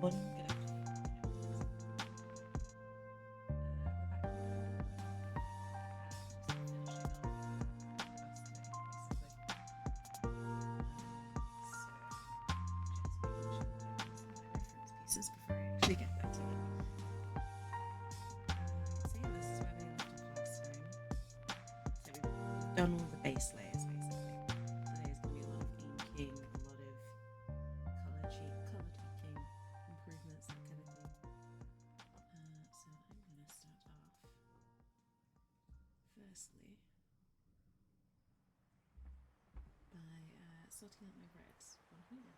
Good afternoon. Pieces before I actually get back to it. So yeah, this is where we left off last time. So we've done all the base layers basically. Today is going to be a lot of inking, a lot of color tweaking, improvements, that kind of thing. So I'm going to start off firstly by sorting out my reds on here.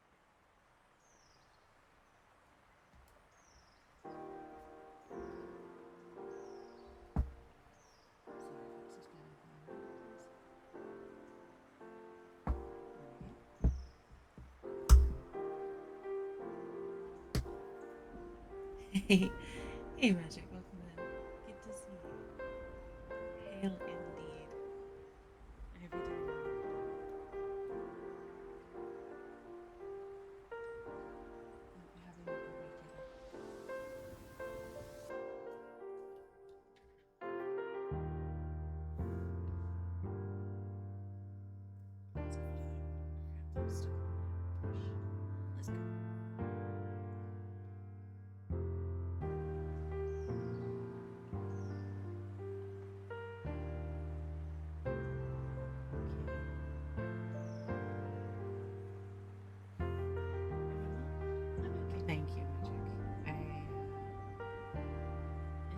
Hey, hey, Magic, welcome in. Good to see you. Hail indeed. I hope you're doing well. Hope you're having a good weekend. Let's go. Crap, I'm stuck on my brush. Let's go. Okay, thank you, Magic. I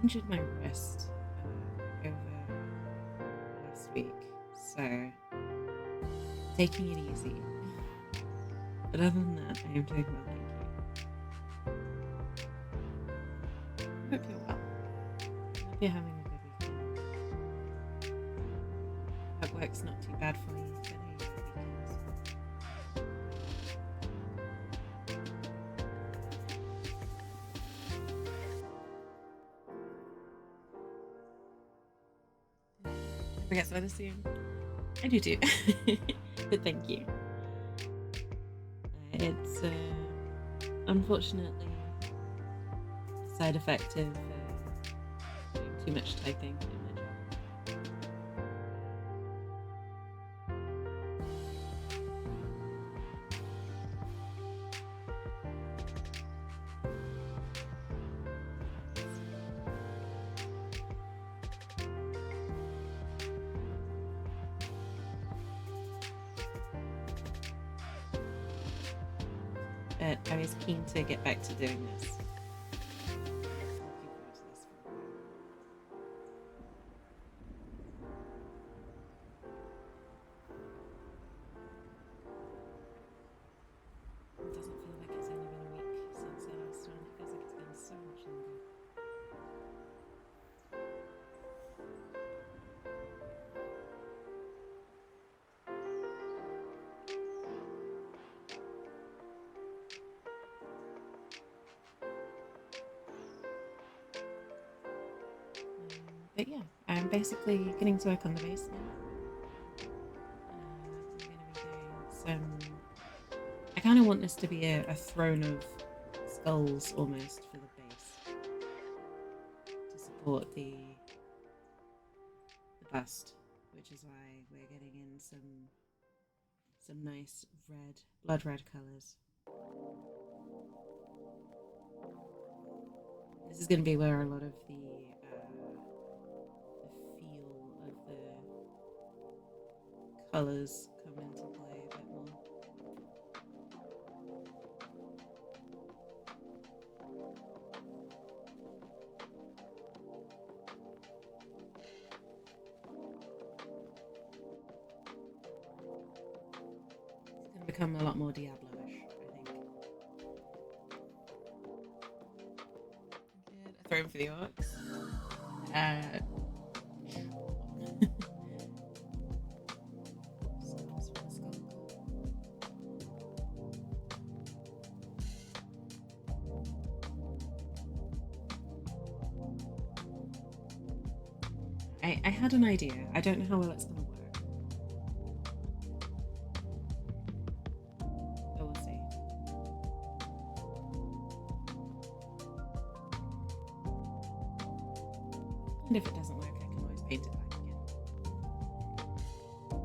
injured my wrist over last week, so taking it easy. But other than that, I am doing well, thank you. I hope you're well. I hope you're having a good weekend. Hope work's not too bad for you. I know you have weekends. I forget sweater soon. I do too. But thank you. It's unfortunately a side effect of doing too much typing in my job. But I was keen to get back to doing this. Looking forward to this for a while. It doesn't feel like it's only been a week since the last one. It feels like it's been so much longer. But yeah, I'm basically getting to work on the base now. I'm going to be doing some. I kind of want this to be a throne of skulls almost for the base to support the bust, which is why we're getting in some nice blood red colours. This is going to be where a lot of the feel of the colours come into play a bit more. It's going to become a lot more Diablo-ish, I think. Good. A throne for the orcs. I had an idea. I don't know how well it's going to work. But we'll see. And if it doesn't work, I can always paint it back again. Or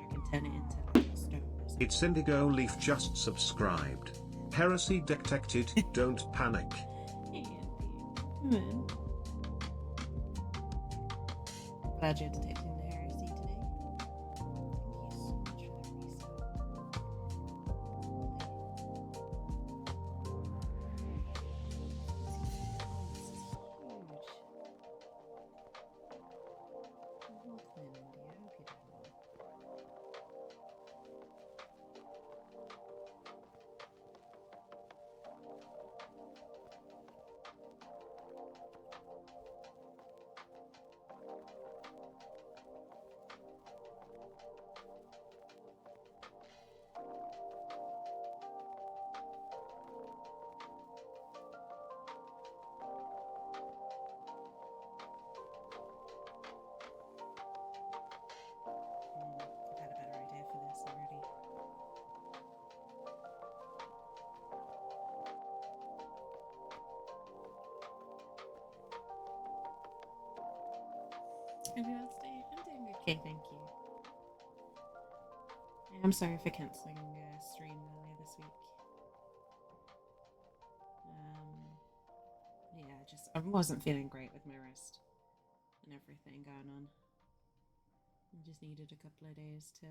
I can turn it into like a stone or something. It's Indigo Leaf just subscribed. Heresy detected, don't panic. Hey, Andy. Come in. Glad you're detecting the heresy today. Thank you so much for the resub. Oh, this is huge. Welcome in, India. I hope you're doing well. I've had a better idea for this already. Happy birthday. I'm doing okay, thank you. I'm sorry for cancelling stream earlier this week. Yeah, I wasn't feeling great with my wrist and everything going on. I just needed a couple of days to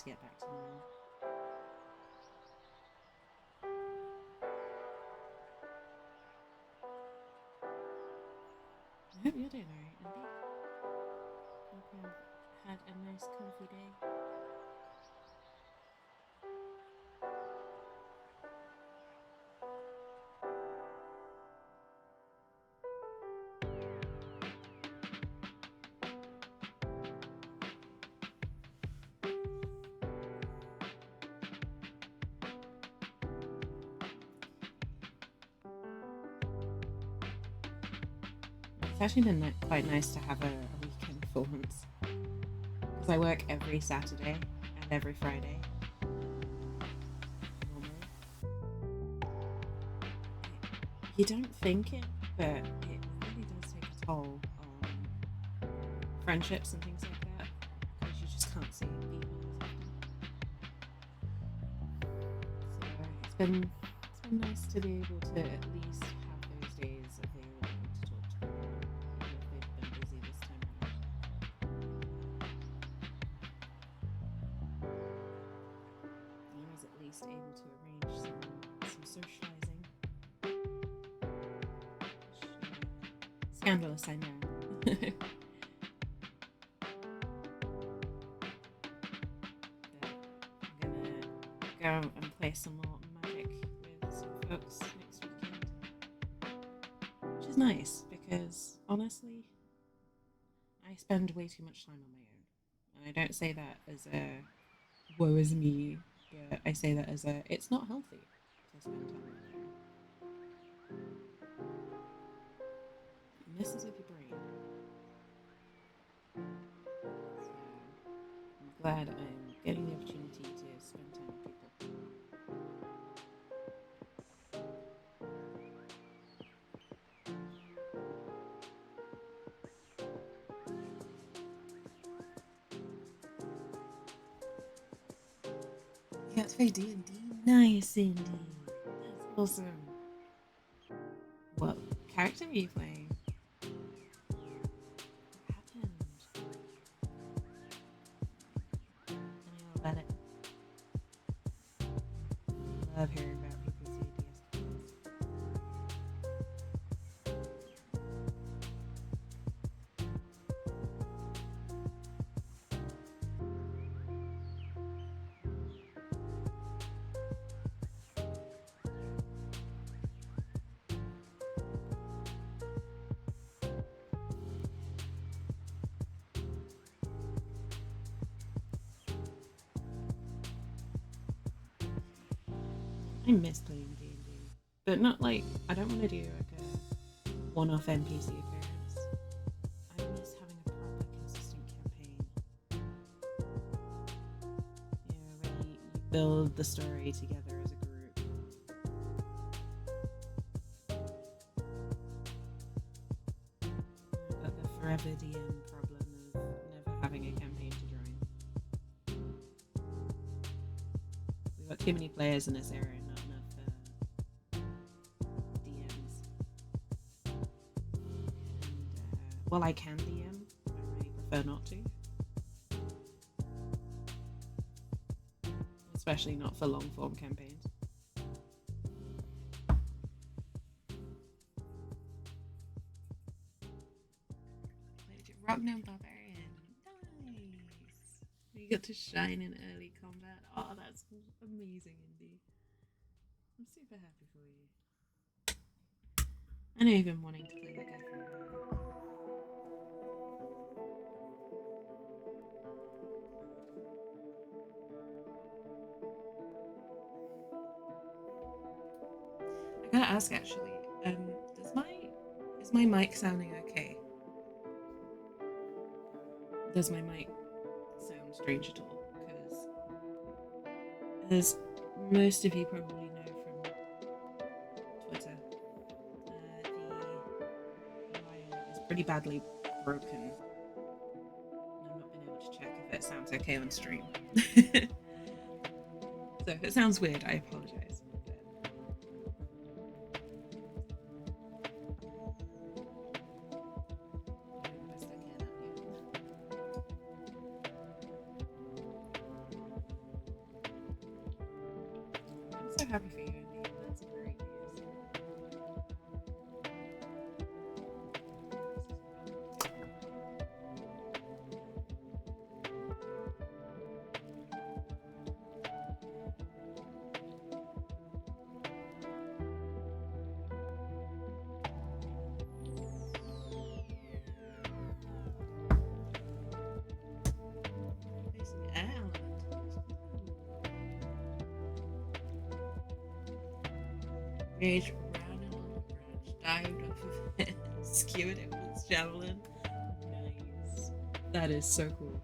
get back to normal. I hope you're doing alright, Andy. Hope you've had a nice comfy day. It's actually been quite nice to have a weekend for once. Because I work every Saturday and every Friday. Normally. You don't think it, but it really does take a toll on friendships and things like that. Because you just can't see people as often. So it's been nice to be able to at least have those days available to talk to them, even if they've been busy this time around. I was at least able to arrange some socializing. Which, scandalous, I know. But I'm gonna go and play some more Magic with some folks next weekend, which is nice because honestly I spend way too much time on my own, and I don't say that as a woe is me, but I say that as a it's not healthy to spend time on your own. It messes with your brain. So I'm glad I'm getting the opportunity to spend time with people. Yeah, it's very D&D. Nice, Cindy. That's awesome. What character are you playing? What happened? Tell me all about it. I love hearing about people's D&D experience. I miss playing D&D, but not like I don't want to do like a one-off NPC appearance. I miss build the story together as a group. But the forever DM problem of never having a campaign to join. We've got too many players in this area, not enough DMs. And, well, I can DM, I really prefer not to. Especially not for long form campaigns. Ragnar Barbarian. Nice. You got to shine in early combat. Oh, that's amazing, Indy. I'm super happy for you. I know you've been wanting to play that guy for a while. I gotta ask actually, is my mic sounding okay? Does my mic sound strange at all? Because as most of you probably know from Twitter, the line is pretty badly broken. And I've not been able to check if it sounds okay on stream. So if it sounds weird, I apologize. I'm so happy for you, Andy. That's great news. Facing air elementals. Rage ran along the branch, dived off of it, skewered it with its javelin. Nice. That is so cool.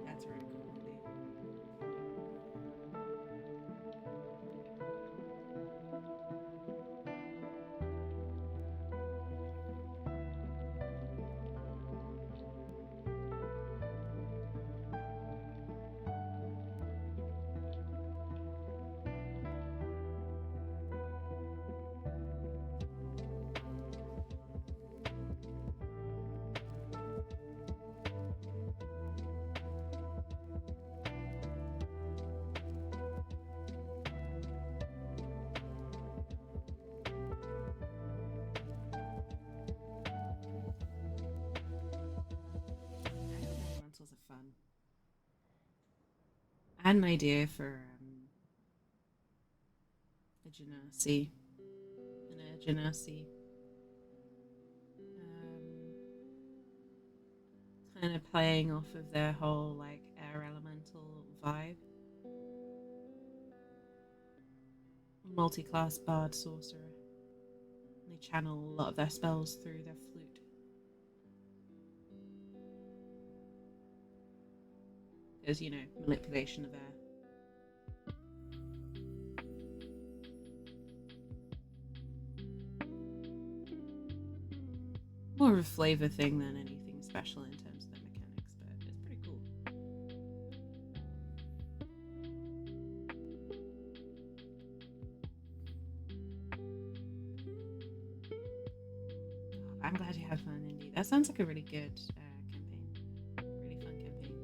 That's really cool, Andy. Elementals are fun. I had an idea for a genasi. Kind of playing off of their whole like air elemental vibe. Multi-class bard sorcerer. They channel a lot of their spells through their flute. There's, you know, manipulation of air. More of a flavor thing than anything special in terms of their mechanics, but it's pretty cool. I'm glad you had fun, Indy. That sounds like a really good campaign. Really fun campaign.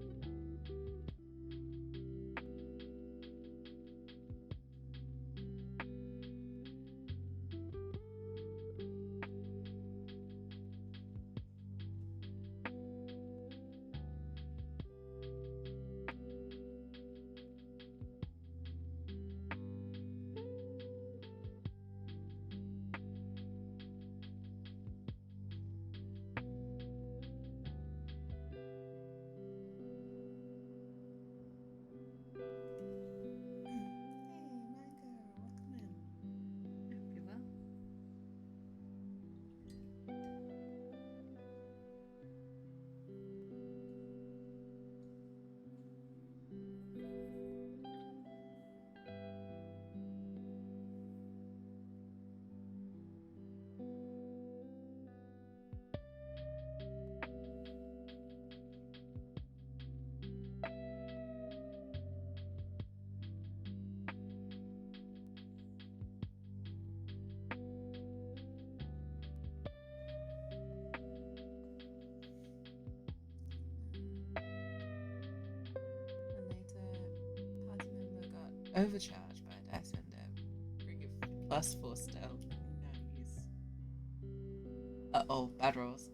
overcharged by a dice window. Bring it +4 still. Nice. Uh-oh, bad rolls.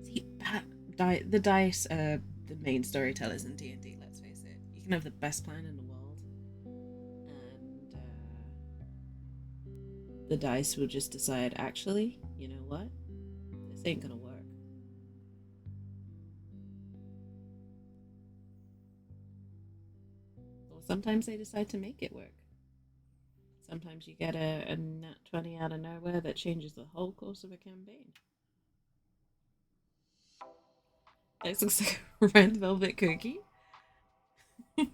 See, the dice are the main storytellers in D&D, let's face it. You can have the best plan in the world, and the dice will just decide, actually, you know what? This ain't gonna work. Or sometimes they decide to make it work. Sometimes you get a nat 20 out of nowhere that changes the whole course of a campaign. This looks like a red velvet cookie. With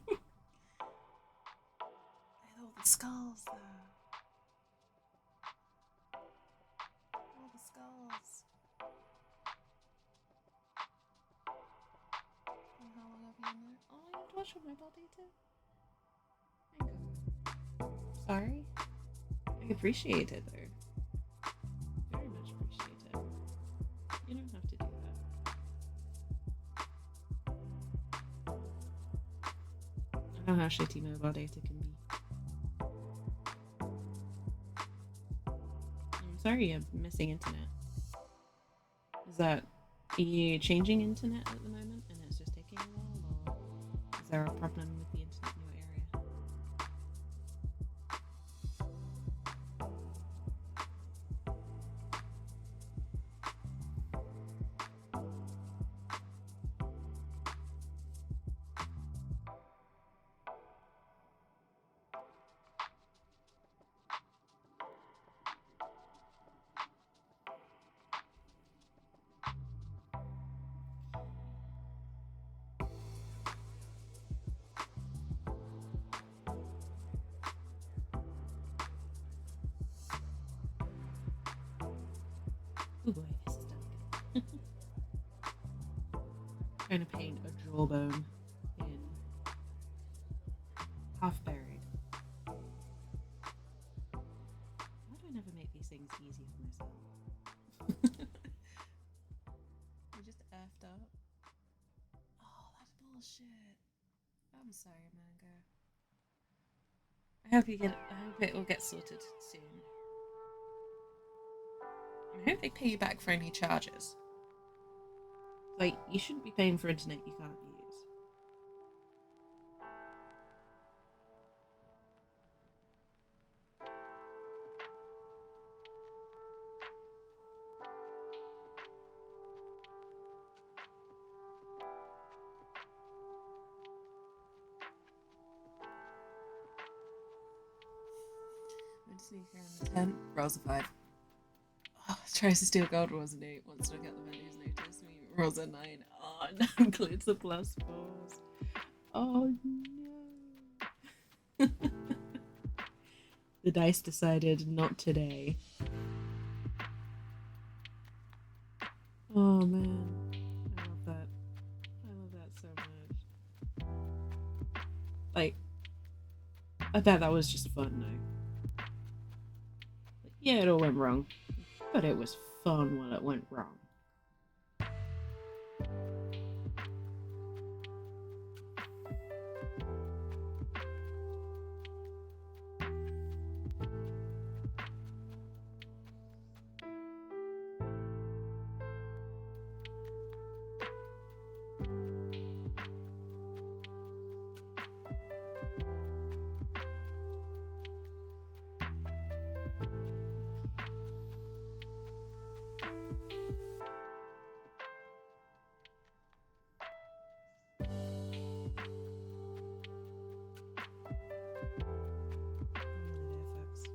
all the skulls there. All the skulls. And how long have you been there? Oh, you touched my body too. Thank you. Sorry. I appreciate it though. Very much appreciate it. You don't have to do that. I know how shitty mobile data can be. I'm sorry you're missing internet. Is that, are you changing internet at the moment and it's just taking a while, or is there a problem with the internet in your area? Oh boy, this is delicate. Trying to paint a jawbone in half buried. Why do I never make these things easy for myself? I just effed up. Oh, that's bullshit. I'm sorry, Mango. I hope it will get sorted soon. I hope they pay you back for any charges. Like, you shouldn't be paying for internet you can't use. I'm just sneak around the tent. Rolls a 5. Oh, tries to steal gold, rolls an 8. Wants to look at the menus, notice me. Rolls a 9. Oh, no, includes the +4s. Oh no. The dice decided not today. Oh man. I love that. I love that so much. Like, I bet that was just fun though. Like, yeah, it all went wrong. But it was fun when it went wrong.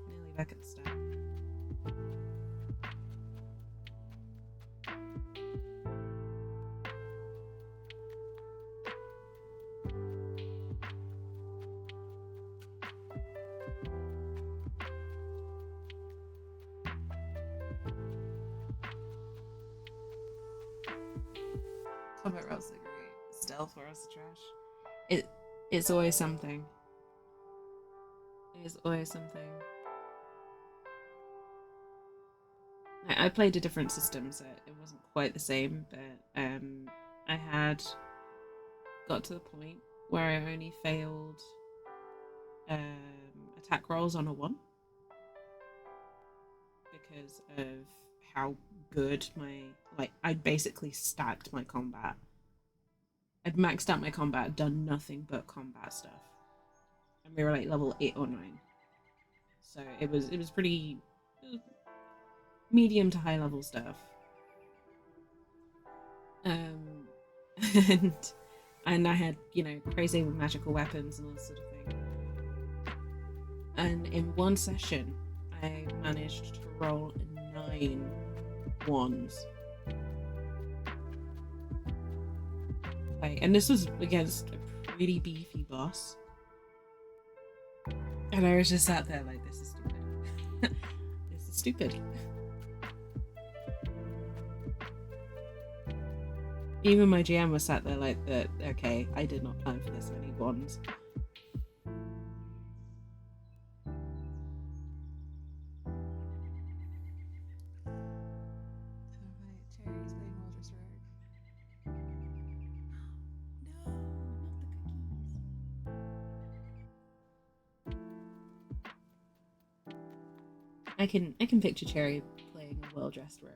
Nearly back at the start. Combat rolls are great. Stealth rolls are trash. It's always something. It is always something. I played a different system, so it wasn't quite the same, but I had got to the point where I only failed attack rolls on a 1 because of how good I'd basically stacked my combat. I'd maxed out my combat, done nothing but combat stuff, and we were like level 8 or 9. So it was pretty medium to high level stuff. And I had, you know, crazy magical weapons and all this sort of thing. And in one session, I managed to roll 9 1s. And this was against a pretty beefy boss. And I was just sat there like, this is stupid. This is stupid. Even my GM was sat there like that. Okay, I did not plan for this many 1s. Cherry's playing Wildress Rogue. No, not the cookies. I can picture Cherry playing a well-dressed rogue.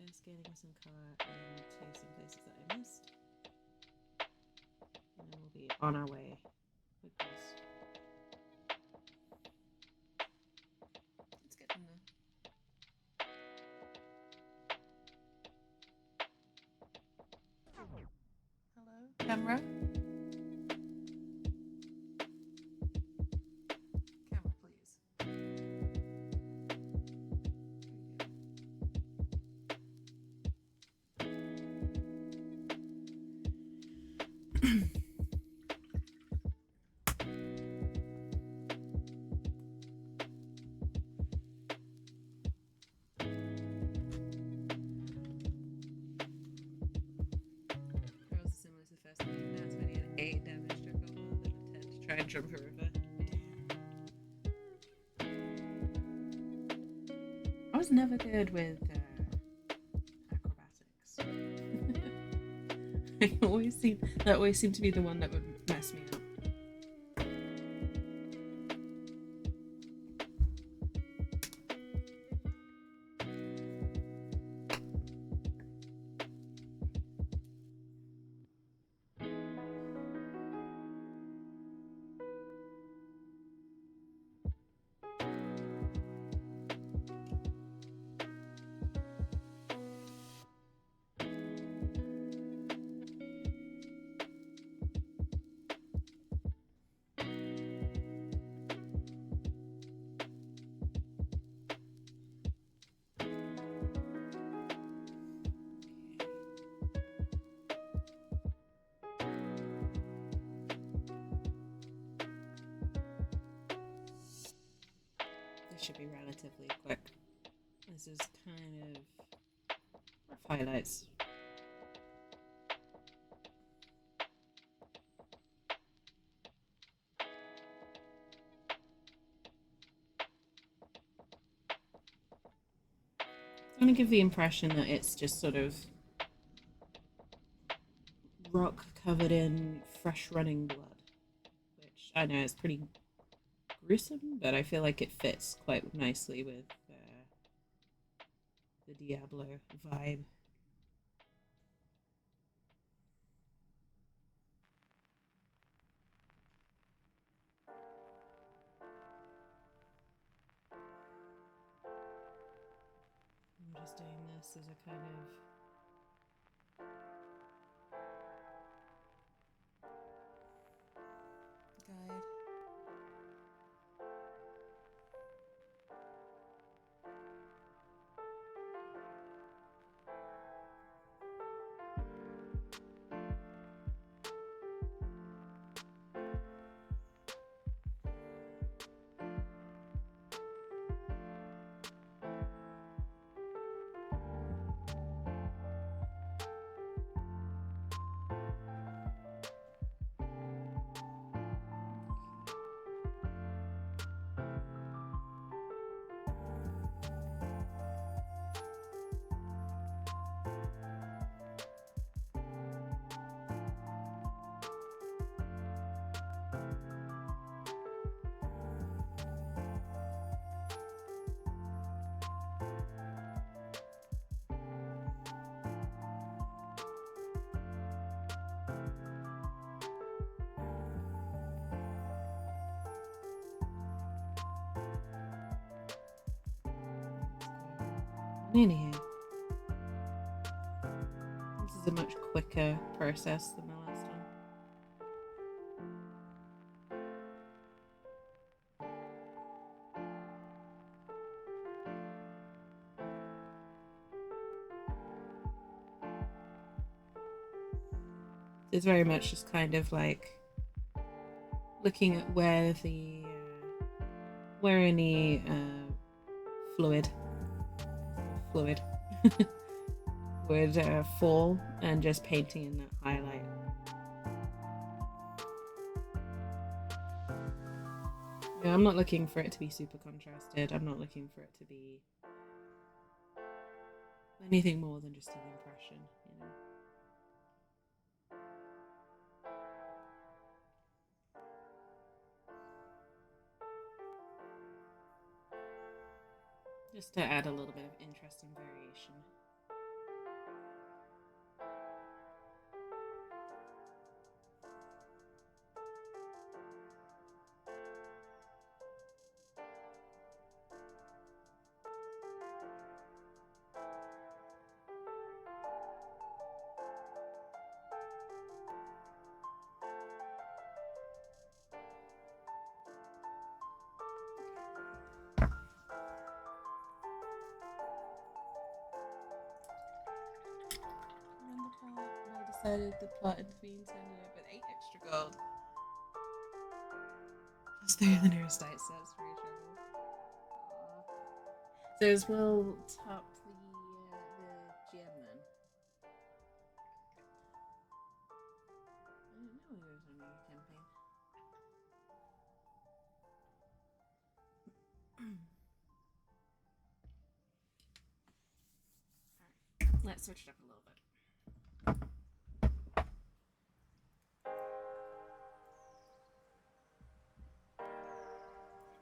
Just getting some color into some places that I missed. And then we'll be on our way with this. It's getting there. Hello, camera. Camera, please. Try and jump a river. I was never good with acrobatics. That always seemed to be the one that would mess me up. Should be relatively quick. This is kind of rough highlights. It's going to give the impression that it's just sort of rock covered in fresh running blood, which I know is pretty gruesome, but I feel like it fits quite nicely with the Diablo vibe. this as a kind of guide. nearly here. This is a much quicker process than the last time. It's very much just kind of like looking at where the where any fluid would fall and just painting in that highlight. Yeah, I'm not looking for it to be super contrasted. I'm not looking for it to be anything more than just an impression, you know. Just to add a little bit of interest and variation. I decided the plot ended means ended up with 8 extra gold. Plus 3 of the nearest state sets for each other. So as well top the gem then. I didn't know we were running a campaign. Alright, let's switch it up a little bit. I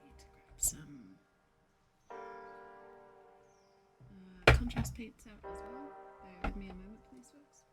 need to grab some contrast paints out as well. Bear with me a moment, please, folks.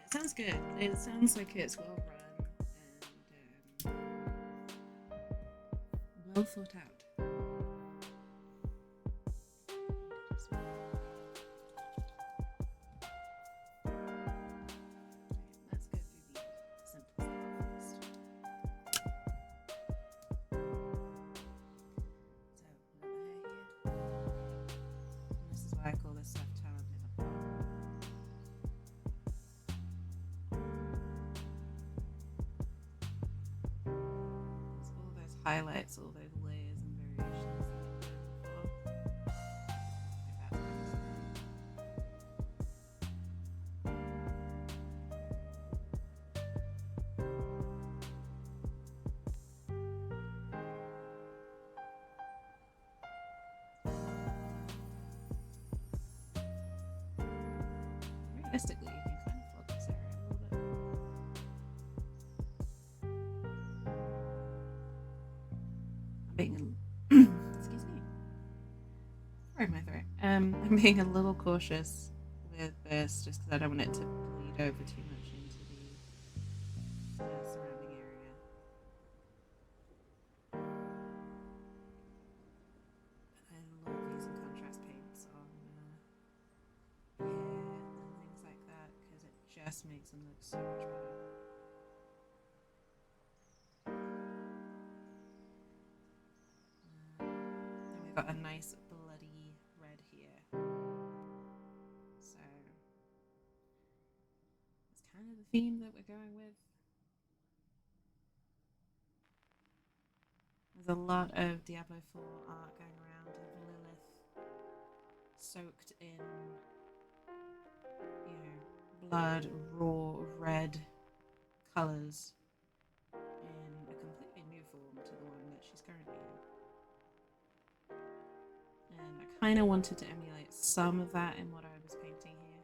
It sounds good. It sounds like it's well run and well thought out. Let's go through the simple stuff first. So, we got the hair here. And this is why I call this stuff talent in a pot. There's all those highlights, all those layers and variations that we've done before. If that's nice. artistically, you can kind of flood this area a little bit. I'm being, excuse me, sorry my throat. I'm being a little cautious with this just because I don't want it to bleed over too much into the surrounding area. I love using contrast paints on hair and things like that because it just makes them look so much better. And we've got a nice bloody red here. So it's kind of the theme that we're going with. There's a lot of Diablo 4 art going around of Lilith soaked in, blood, raw, red colours in a completely new form to the one that she's currently in. And I kind of wanted to emulate some of that in what I was painting here.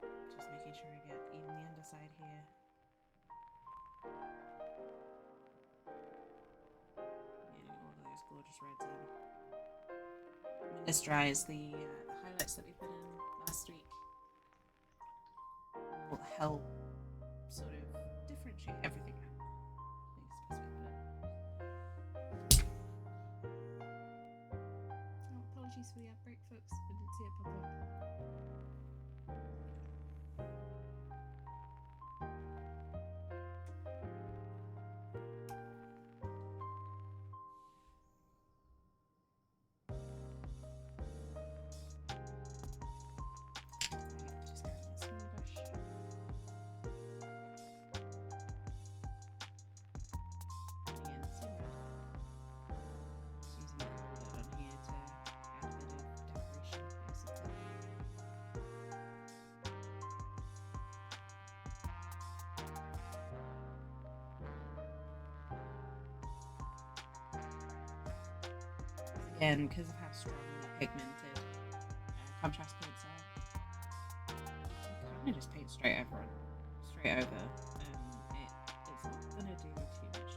So, just making sure I get even the underside here. All of those gorgeous reds in. When this dries, the highlights that we put in last week will help sort of differentiate everything out. I think is the best way to put it. Oh, apologies for the outbreak, folks. I didn't see it pop up. Just grabbing a small brush. Again, same red. Just using it a little bit on here to add a bit of decoration, basically. Again, because of how strongly pigmented contrast paints are, you kind of just paint straight over it. Straight over. It's not going to do too much damage.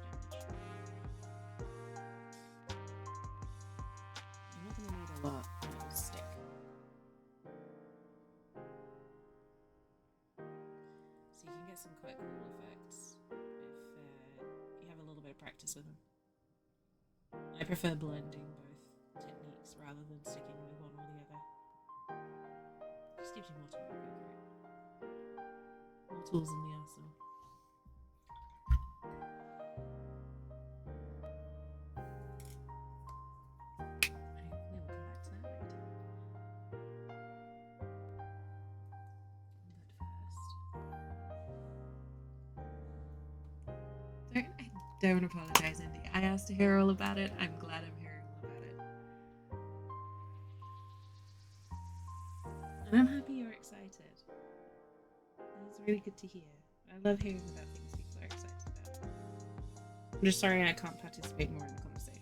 You're not going to need a lot, and it will stick. So you can get some quite cool effects if you have a little bit of practice with them. I prefer blending both techniques rather than sticking with one or the other. Just gives you more time to go through it. More tools in the arsenal. Hopefully we'll come back to that later. But first, I don't apologize, Indy. I asked to hear all about it. I'm glad I'm hearing all about it. And I'm happy you're excited. It's really good to hear. I love hearing about things people are excited about. I'm just sorry I can't participate more in the conversation.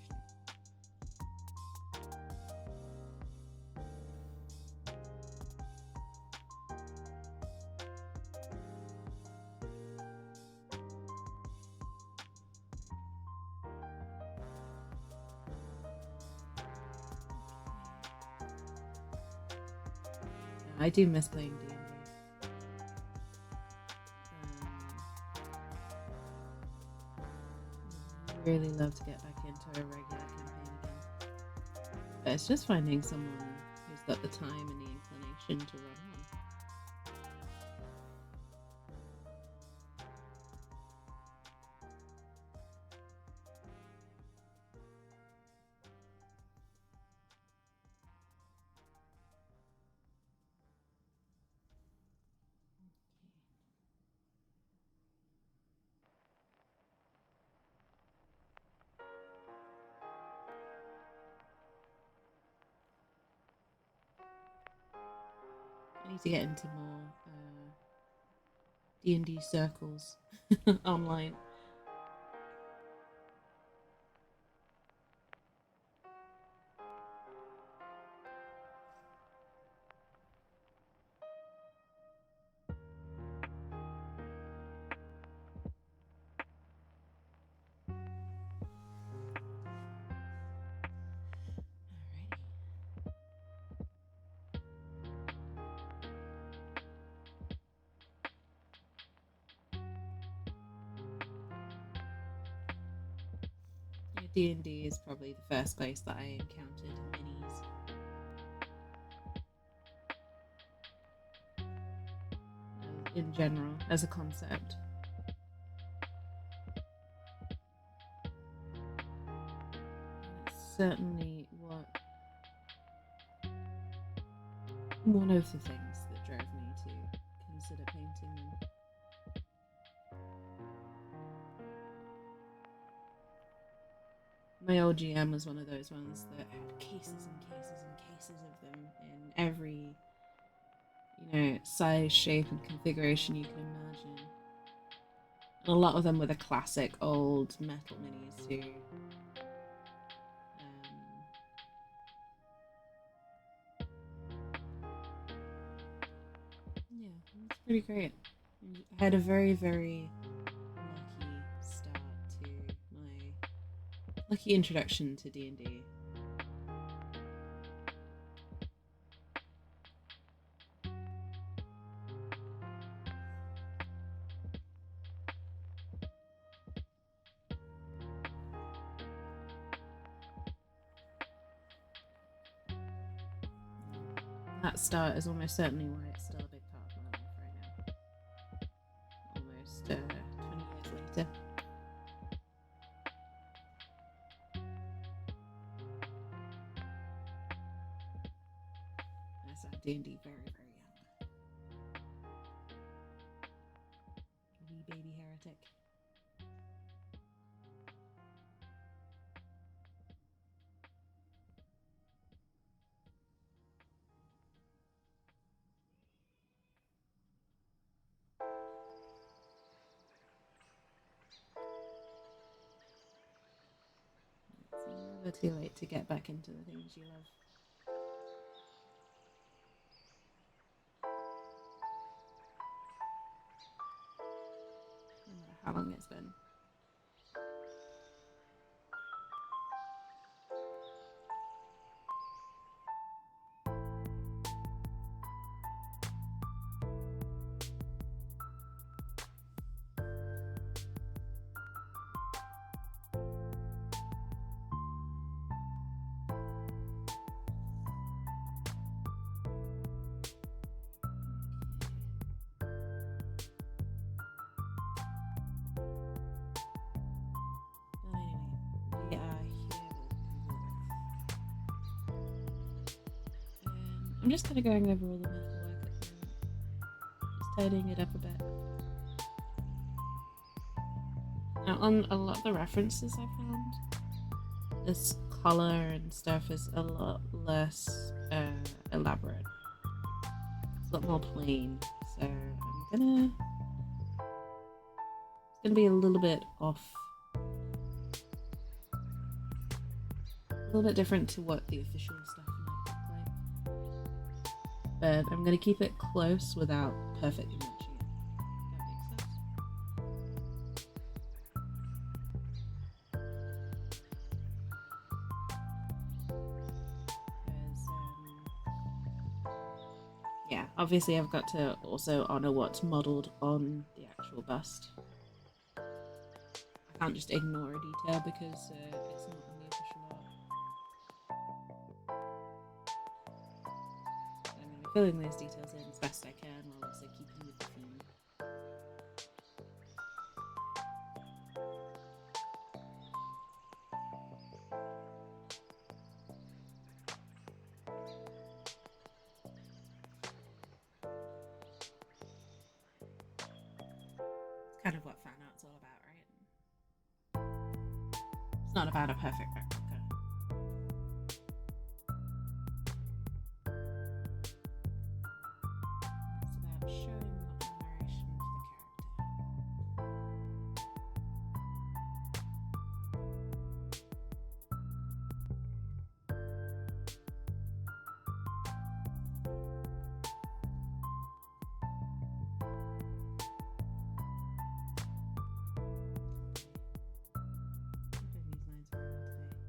I do miss playing D&D. Really love to get back into a regular campaign again. But it's just finding someone who's got the time and the inclination to run one. I need to get into more D&D circles online. D&D is probably the first place that I encountered minis. In general, as a concept. It's certainly one of the things that drove me to consider painting them. My old GM was one of those ones that had cases and cases and cases of them in every, size, shape, and configuration you can imagine. And a lot of them were the classic old metal minis too. Yeah, it's pretty great. I had a very, very lucky start to my lucky introduction to D&D. That start is almost certainly why it's still a big part of my life right now. Almost 20 years later. I started D&D very, very young. Wee baby heretic. It's never too late to get back into the things you love. No matter how long it's been. I'm just kind of going over all the metal work at the moment. Just tidying it up a bit. Now, on a lot of the references I found, this color and stuff is a lot less elaborate. It's a lot more plain. So it's gonna be a little bit off. A little bit different to what the official stuff might look like. But I'm going to keep it close without perfectly matching it. That makes sense. Yeah, obviously I've got to also honour what's modelled on the actual bust. I can't just ignore a detail because it's not in the official art. I'm going to be filling those details in as best I can while also keeping with the theme. It's kind of what fan art's all about, right? It's not about a perfect replica. It's about showing more admiration for the character. Keeping these lines around today.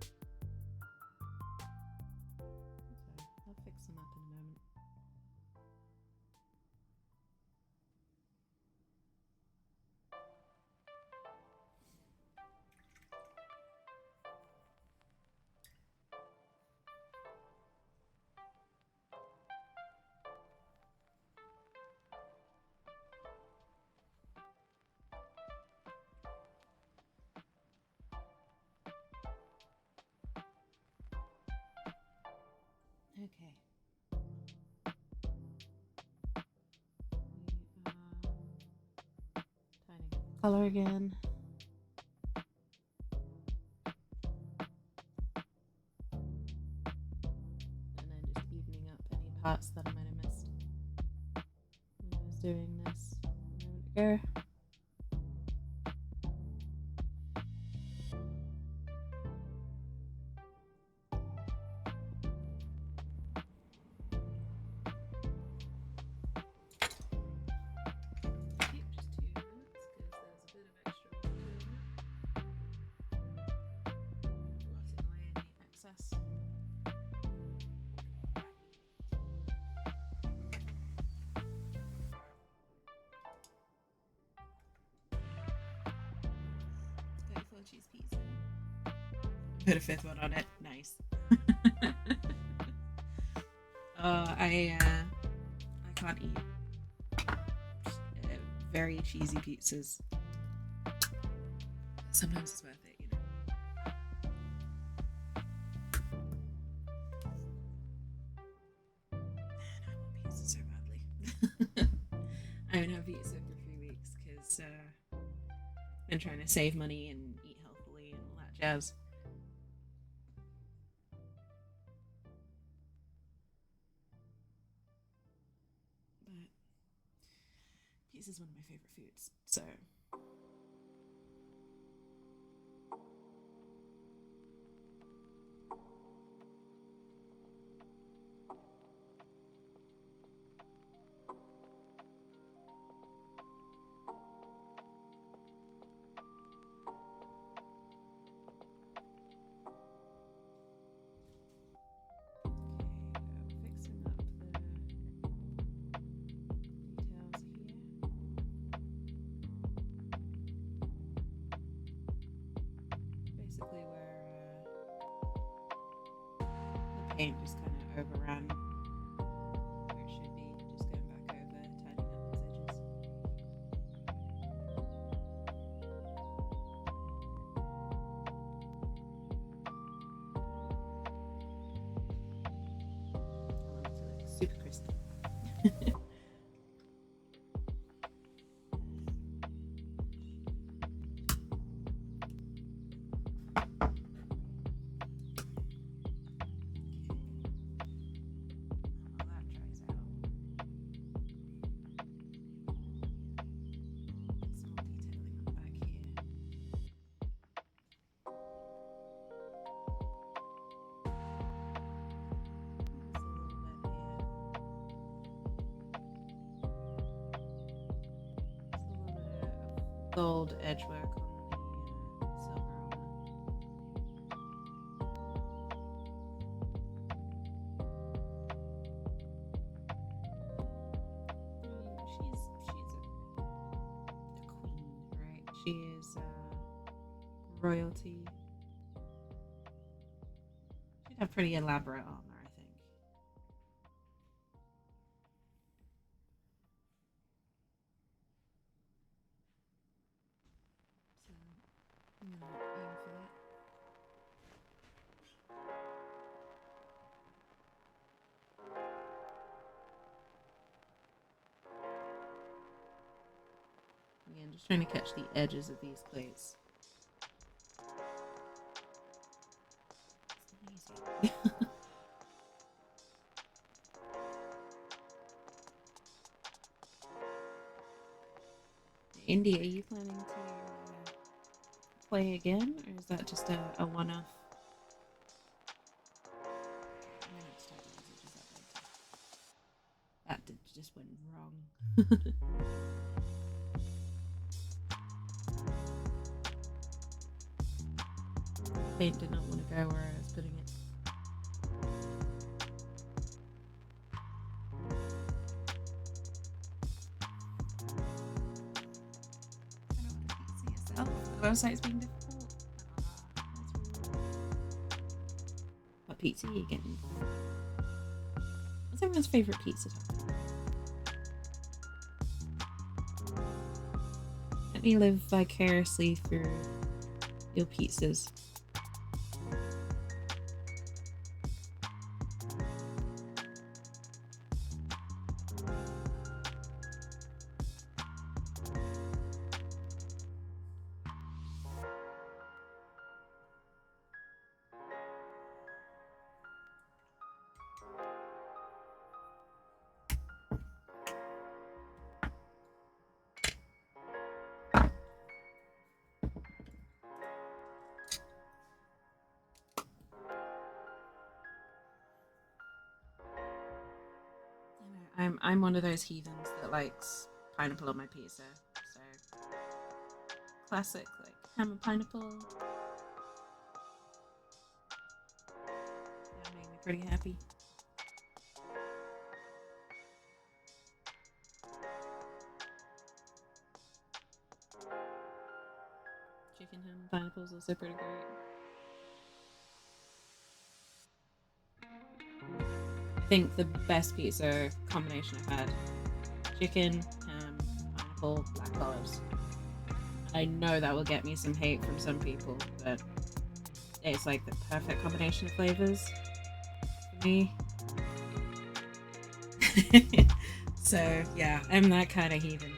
color again. And then just evening up any parts that I might have missed when I was doing this a moment ago. Cheese pizza. Put a fifth one on it. Nice. I can't eat very cheesy pizzas. Sometimes it's worth it, you know. Man, I want pizza so badly. I haven't had pizza for 3 weeks because I've been trying to save money and eat healthily and all that jazz. But pizza is one of my favorite foods, so. Paint just kind of overran where it should be. Just going back over, tidying up those edges. I want it to look super crispy. Gold edge work on the silver armor. She's a queen, right? She is royalty. She'd have pretty elaborate armor, I think. I'm gonna aim for that. Again, just trying to catch the edges of these plates. It's easy. Indy, are you planning to play again, or is that just a one-off? That just went wrong. Paint did not want to go where I was putting it. Oh, the website's being difficult. What pizza are you getting? What's everyone's favourite pizza topping? Let me live vicariously through your pizzas. I'm one of those heathens that likes pineapple on my pizza. So classic like ham and pineapple. That made me pretty happy. Chicken ham and pineapple is also pretty great. I think the best pizza combination I've had: chicken, ham, pineapple, black olives. I know that will get me some hate from some people, but it's like the perfect combination of flavors for me. So yeah, I'm that kind of heathen when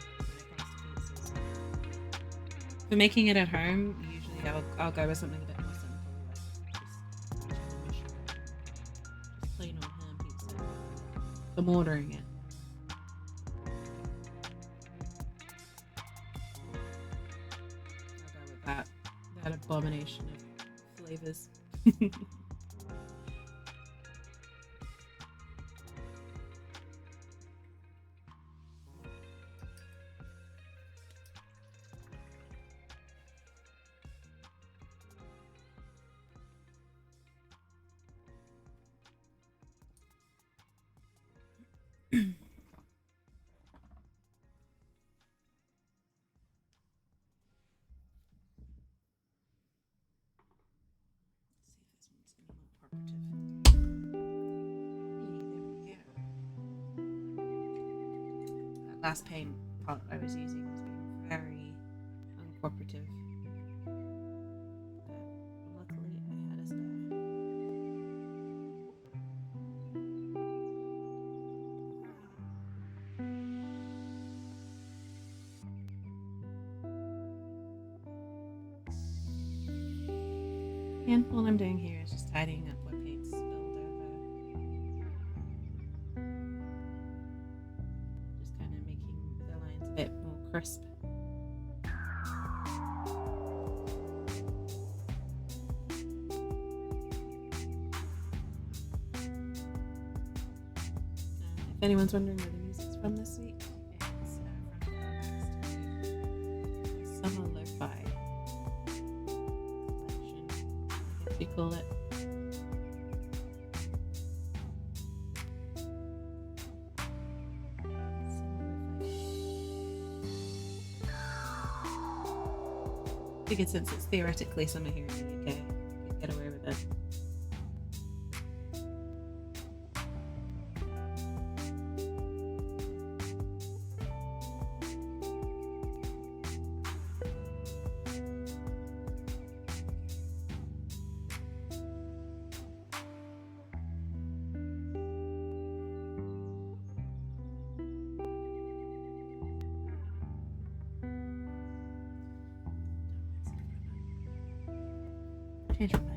it comes to pizzas. For making it at home, usually I'll go with something a bit more simple, like just plain old ham pizza. I'm ordering it. I'll go with that abomination of flavors. That last paint pot I was using was being very uncooperative. But luckily I had a spare. And all I'm doing here is just tidying up what paint spilled over. Just kind of making the lines a bit more crisp. If anyone's wondering where the music's from this week, it's from the Summer Lo-Fi collection, I guess you call it. I figured since it's theoretically summer here in the UK, you could get away with it. Change my mind.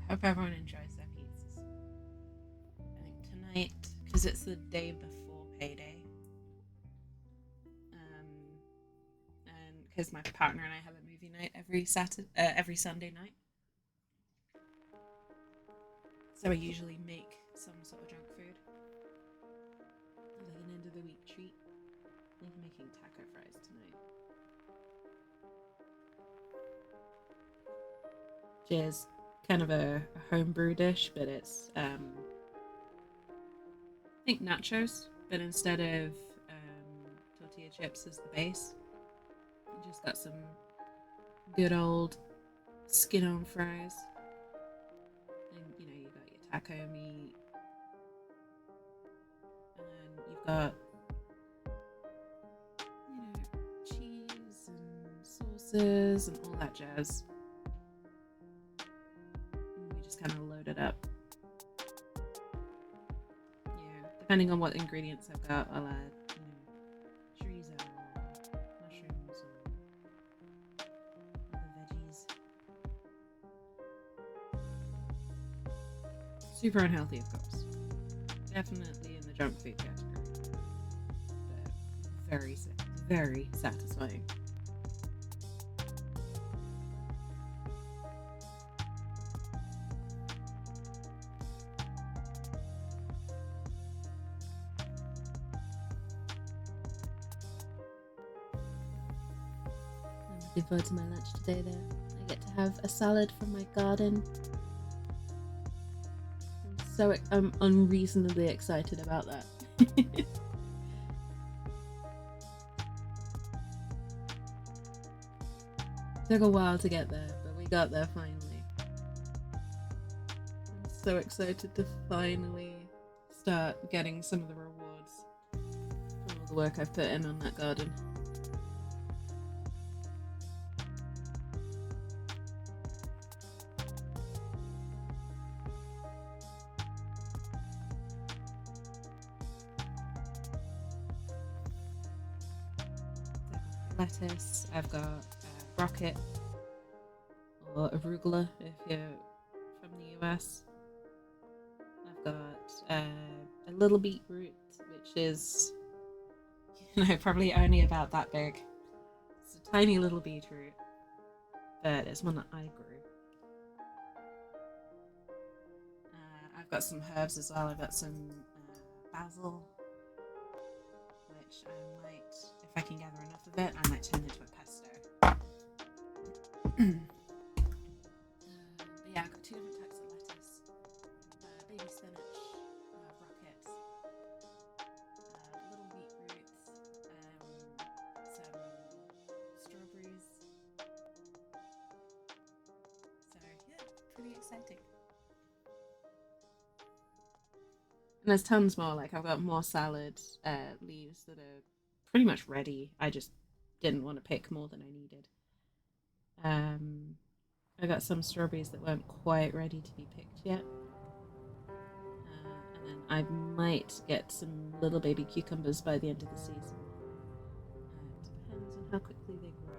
I hope everyone enjoys their pizzas. I think tonight, because it's the day before payday, and because my partner and I have a movie night every Sunday night, so I usually make some sort of junk food. Like an end of the week treat. I think I'm making taco fries tonight. Which is kind of a homebrew dish, but it's I think nachos, but instead of tortilla chips as the base, you just got some good old skin-on fries. And you know, you got your taco meat. And you've got, you know, cheese and sauces and all that jazz. And we just kind of load it up. Yeah, depending on what ingredients I've got, I'll add, you know, chorizo, mushrooms, or other veggies. Super unhealthy, of course. Definitely in the junk food category, but very satisfying. looking forward to my lunch today though. I get to have a salad from my garden. I'm unreasonably excited about that. Took a while to get there, but we got there finally. I'm so excited to finally start getting some of the rewards for all the work I've put in on that garden. Lettuce, I've got rocket or arugula if you're from the US. I've got a little beetroot, which is, probably only about that big. It's a tiny little beetroot, but it's one that I grew. I've got some herbs as well. I've got some basil, which I might, if I can gather enough of it, I might turn into a pesto. But yeah, I've got 2 different types of lettuce, baby spinach, rockets, little beetroots, some strawberries. So yeah, pretty exciting. And there's tons more. Like I've got more salad leaves that are pretty much ready. I just didn't want to pick more than I needed. I got some strawberries that weren't quite ready to be picked yet. And then I might get some little baby cucumbers by the end of the season. It depends on how quickly they grow.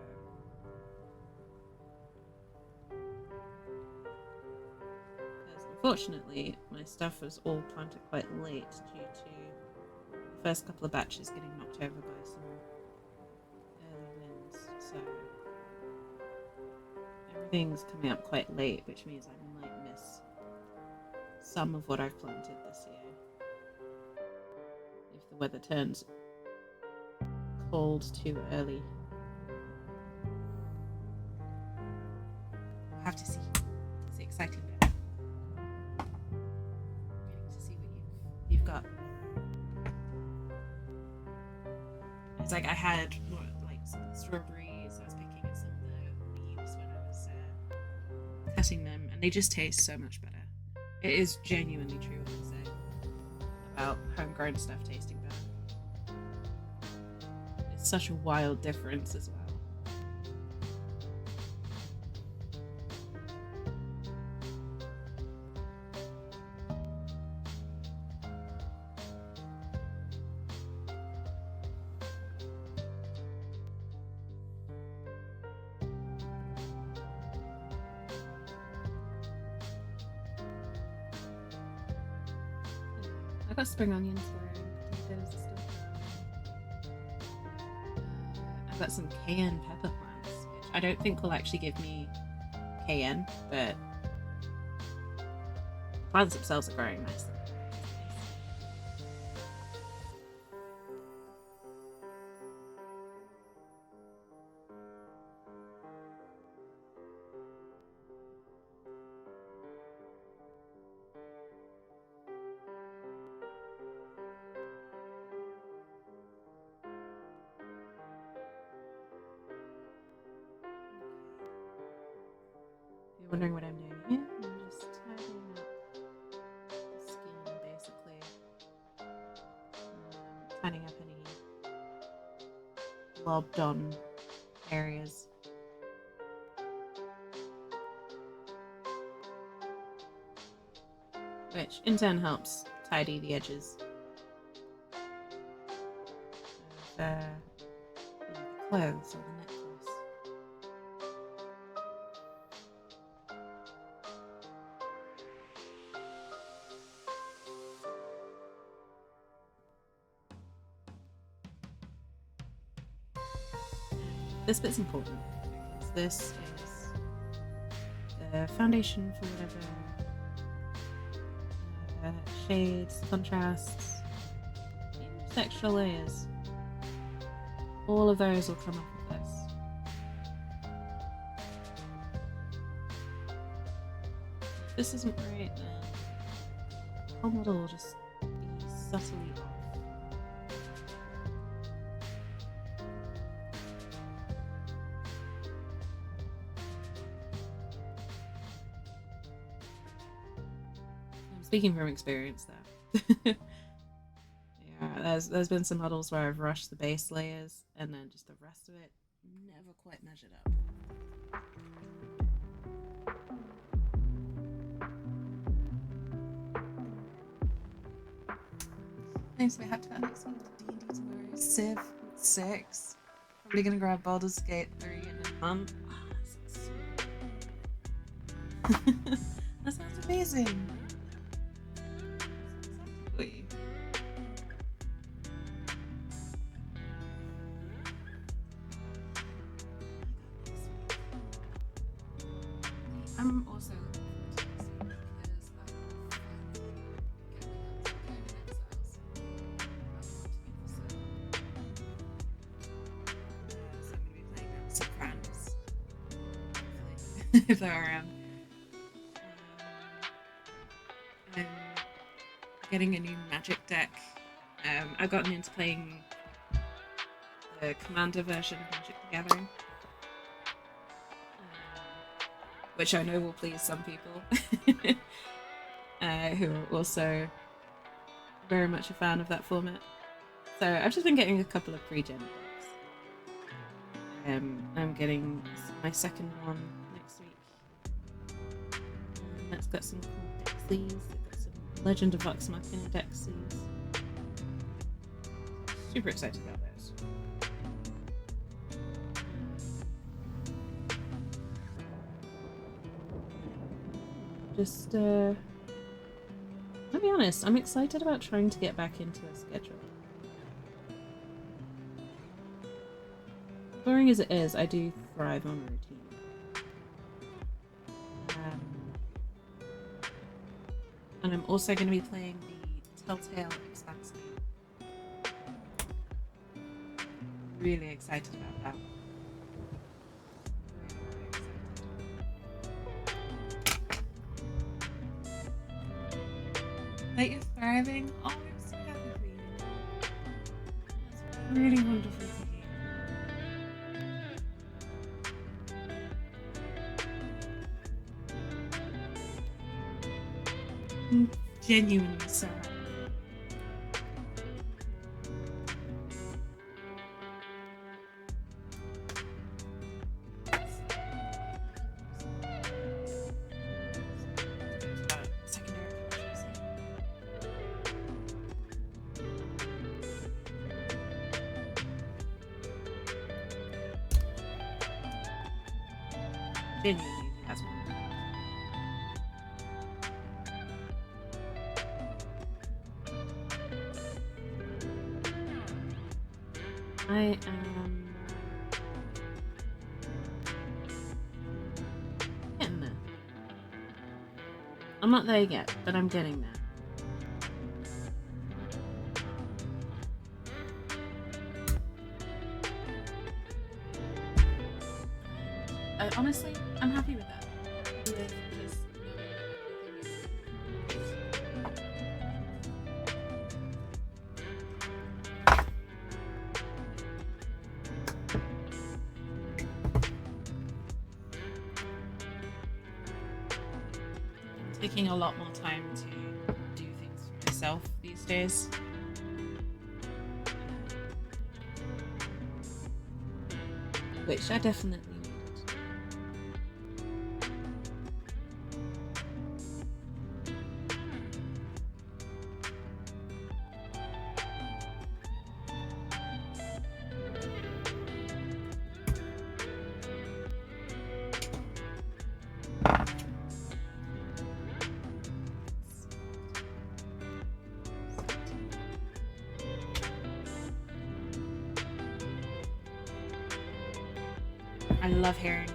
Because unfortunately, my stuff was all planted quite late due to the first couple of batches getting knocked over by some early winds. So everything's coming up quite late, which means I might miss some of what I've planted this year if the weather turns cold too early. We'll have to see. It's the exciting bit. Getting to see what you've got. It's like I had more, like some strawberries. I was picking at some of the leaves when I was cutting them, and they just taste so much better. It is genuinely true what they say about homegrown stuff tasting better. It's such a wild difference as well. I've got spring onions growing, potatoes and stuff. I've got some cayenne pepper plants, which I don't think will actually give me cayenne, but the plants themselves are growing nicely. If you're wondering what I'm doing here, I'm just tidying up the skin, basically. Tidying up any lobbed on areas. Which in turn helps tidy the edges of the clothes or the necklace. This bit's important because this is the foundation for whatever shades, contrasts, even textural layers. All of those will come off of this. this isn't right, then the whole model will just be subtly off. I'm speaking from experience there. Yeah, there's been some models where I've rushed the base layers and then just the rest of it never quite measured up. Thanks, we have to go next week to D&D tomorrow. Civ 6. Probably gonna grab Baldur's Gate 3 and then that sounds amazing. Exactly. I'm also looking If they're around. I'm getting a new magic deck. I've gotten into playing the Commander version of Magic the Gathering, which I know will please some people who are also very much a fan of that format. So I've just been getting a couple of pre-gen decks. I'm getting my second one next week. That's got some cool dexies. I've got some Legend of Vox Machina dexies. Super excited about those. Just, I'll be honest, I'm excited about trying to get back into a schedule. Boring as it is, I do thrive on routine. And I'm also going to be playing the Telltale expansion. Really excited about that. that you're thriving. Oh, I'm so happy for you. That's really wonderful to hear. I'm genuinely so happy. Genuinely, that's one. I am getting there. I'm not there yet, but I'm getting there. Honestly, I'm happy with that. With just taking a lot more time to do things for myself these days. Which I definitely needed. I love hearing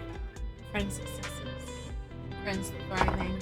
friends' successes, friends thriving.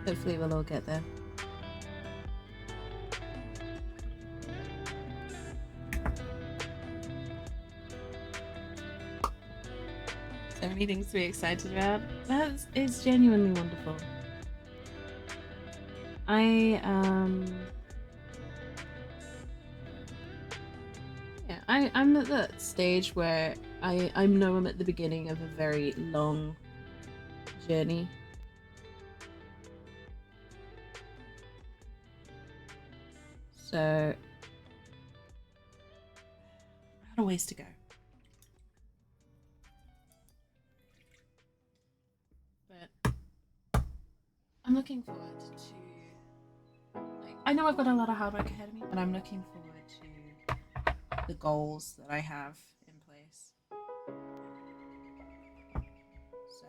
Hopefully we'll all get there. So many things to be excited about. That is genuinely wonderful. I'm at that stage where I know I'm at the beginning of a very long journey. So I got a ways to go. But I'm looking forward to, like, I know I've got a lot of hard work ahead of me, but I'm looking forward to the goals that I have in place. So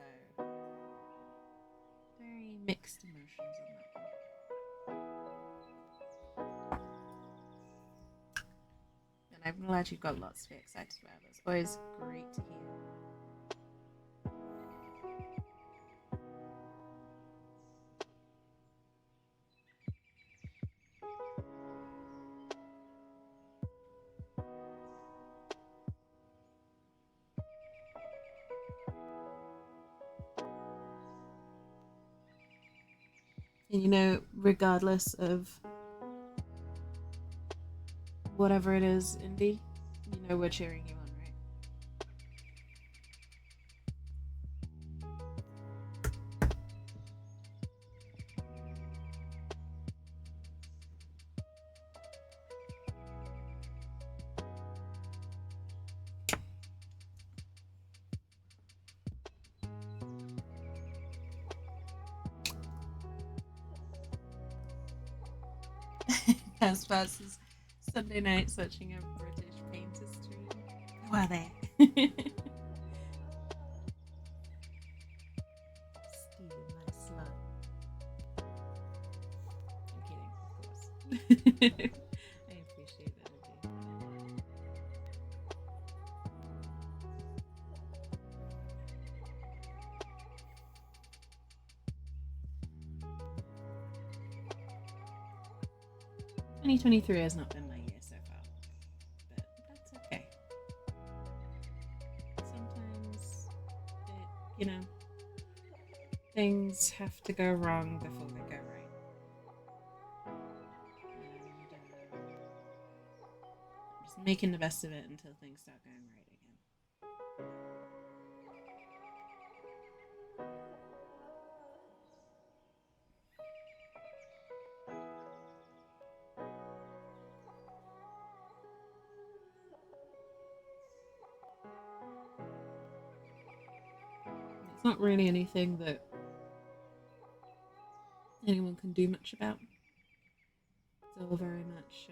very mixed emotions on that one. And I'm glad you've got lots to be excited about. It's always great to hear. And you know, regardless of whatever it is, Indy, you know we're cheering you on, right? As fast as Sunday night watching a British painter stream. Who are they? Stealing my slut. I'm kidding, of course. I appreciate that. Okay. 2023 has not been my year so far, but that's okay. Sometimes, you know, things have to go wrong before they go right. And just making the best of it until things start going right again. It's not really anything that anyone can do much about. It's all very much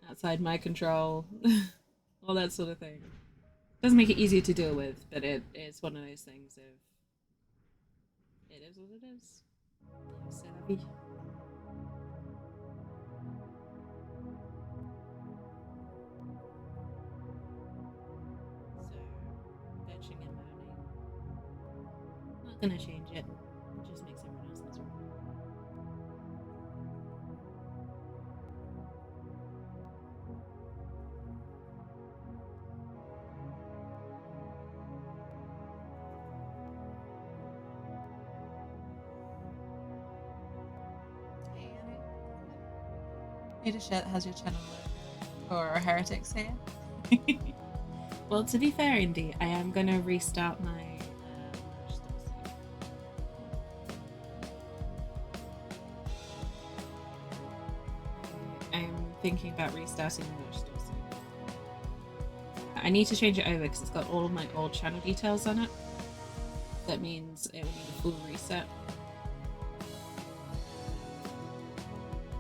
outside my control, all that sort of thing. Doesn't make it easier to deal with, but it is one of those things of it is what it is. C'est la vie. So, bitching and moaning, not gonna change it. It just makes everyone else miserable. Hey, Annie. Shit has your channel for heretics here. Well, to be fair, Indy, I am gonna restart my merch store. I'm thinking about restarting the merch store soon. I need to change it over because it's got all of my old channel details on it. That means it will need a full reset.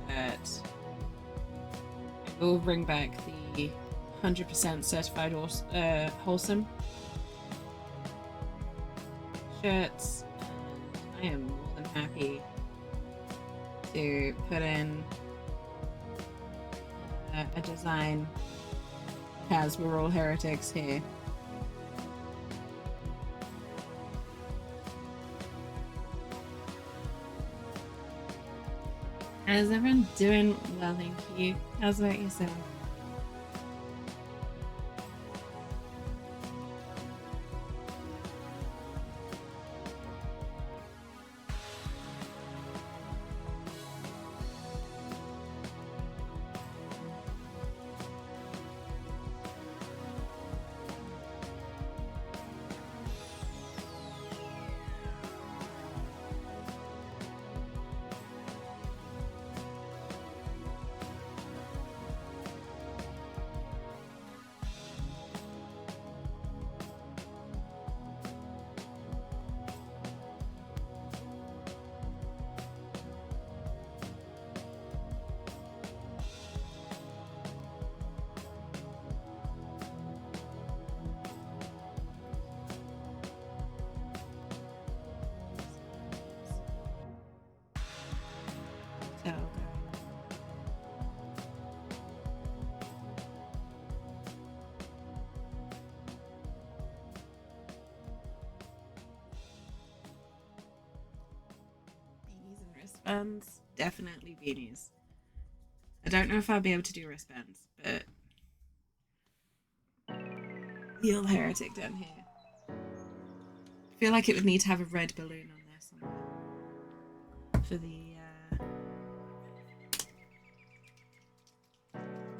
But it will bring back the 100% certified wholesome shirts, and I am more than happy to put in a design as we're all heretics here. How's everyone doing? Well, thank you. How's about yourself? Oh, beanies and wristbands? Definitely beanies. I don't know if I'll be able to do wristbands, but the old heretic down here. I feel like it would need to have a red balloon on there somewhere for the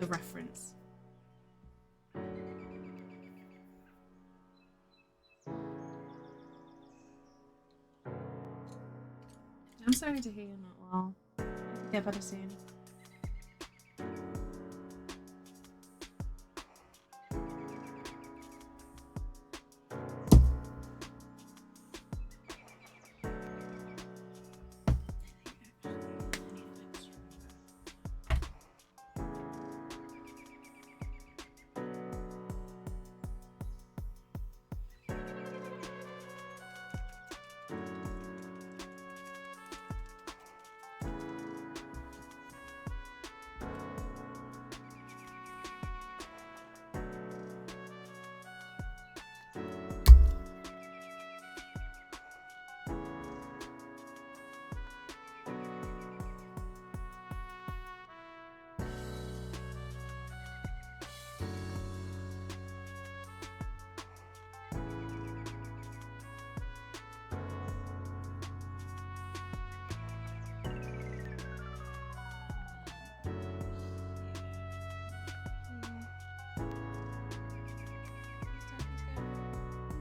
reference. I'm sorry to hear you're not well. Get better soon.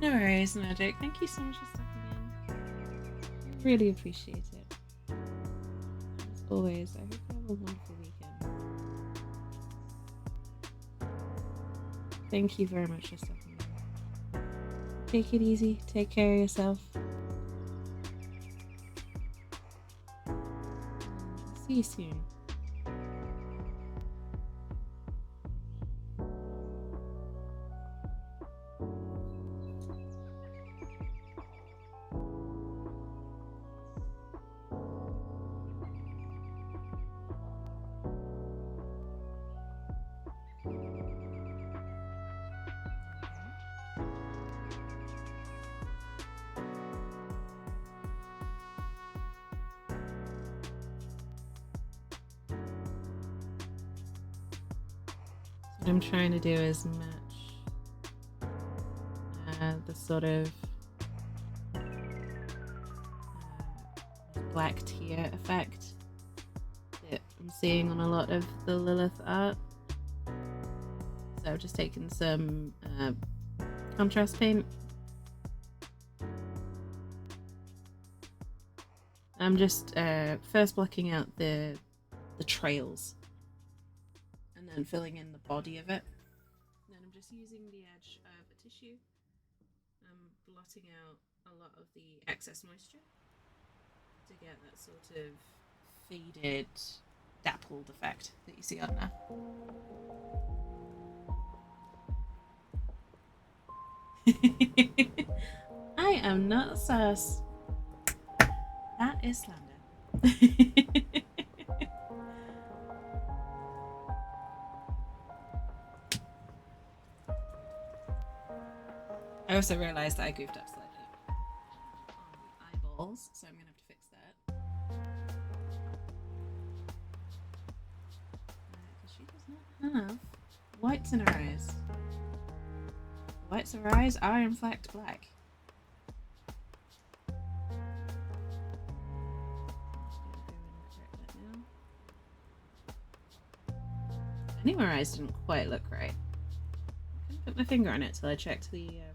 No worries, Magic. Thank you so much for stopping in. Really appreciate it. As always, I hope you have a wonderful weekend. Thank you very much for stopping in. Take it easy. Take care of yourself. See you soon. What I'm trying to do is match the sort of black tear effect that I'm seeing on a lot of the Lilith art. So I've just taken some contrast paint. I'm just first blocking out the trails and then filling in the body of it. Then I'm just using the edge of a tissue. I'm blotting out a lot of the excess moisture to get that sort of faded, dappled effect that you see on there. I am not sus. That is slander. I also realised that I goofed up slightly on the eyeballs, so I'm going to have to fix that. have whites in her eyes. Whites of her eyes are in fact black. I knew her eyes didn't quite look right. I couldn't put my finger on it till I checked the reference.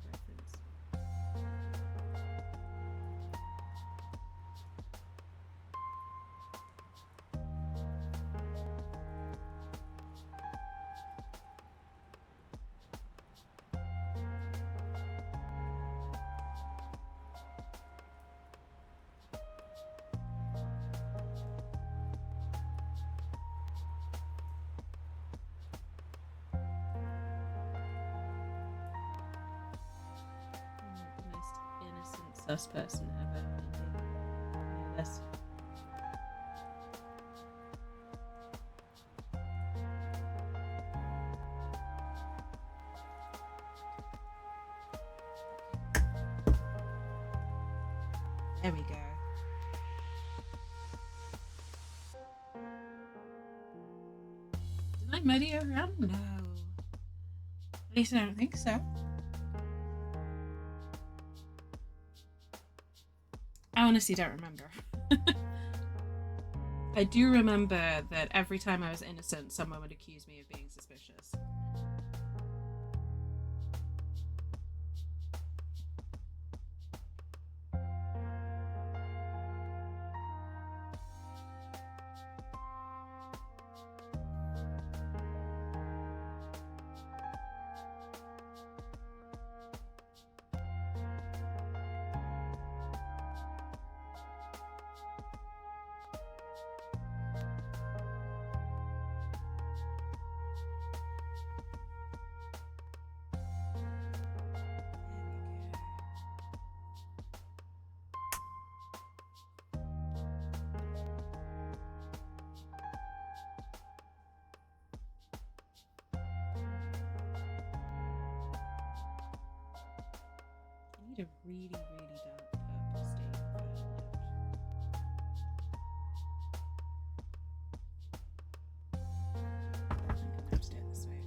The most innocent sus person ever. Yeah, that's. There we go. Did I muddy her around? No. At least I don't think so. I honestly don't remember. I do remember that every time I was innocent, someone would accuse me of being suspicious. I need a really, really dark purple stain for her lip. I think I'm gonna stay this way.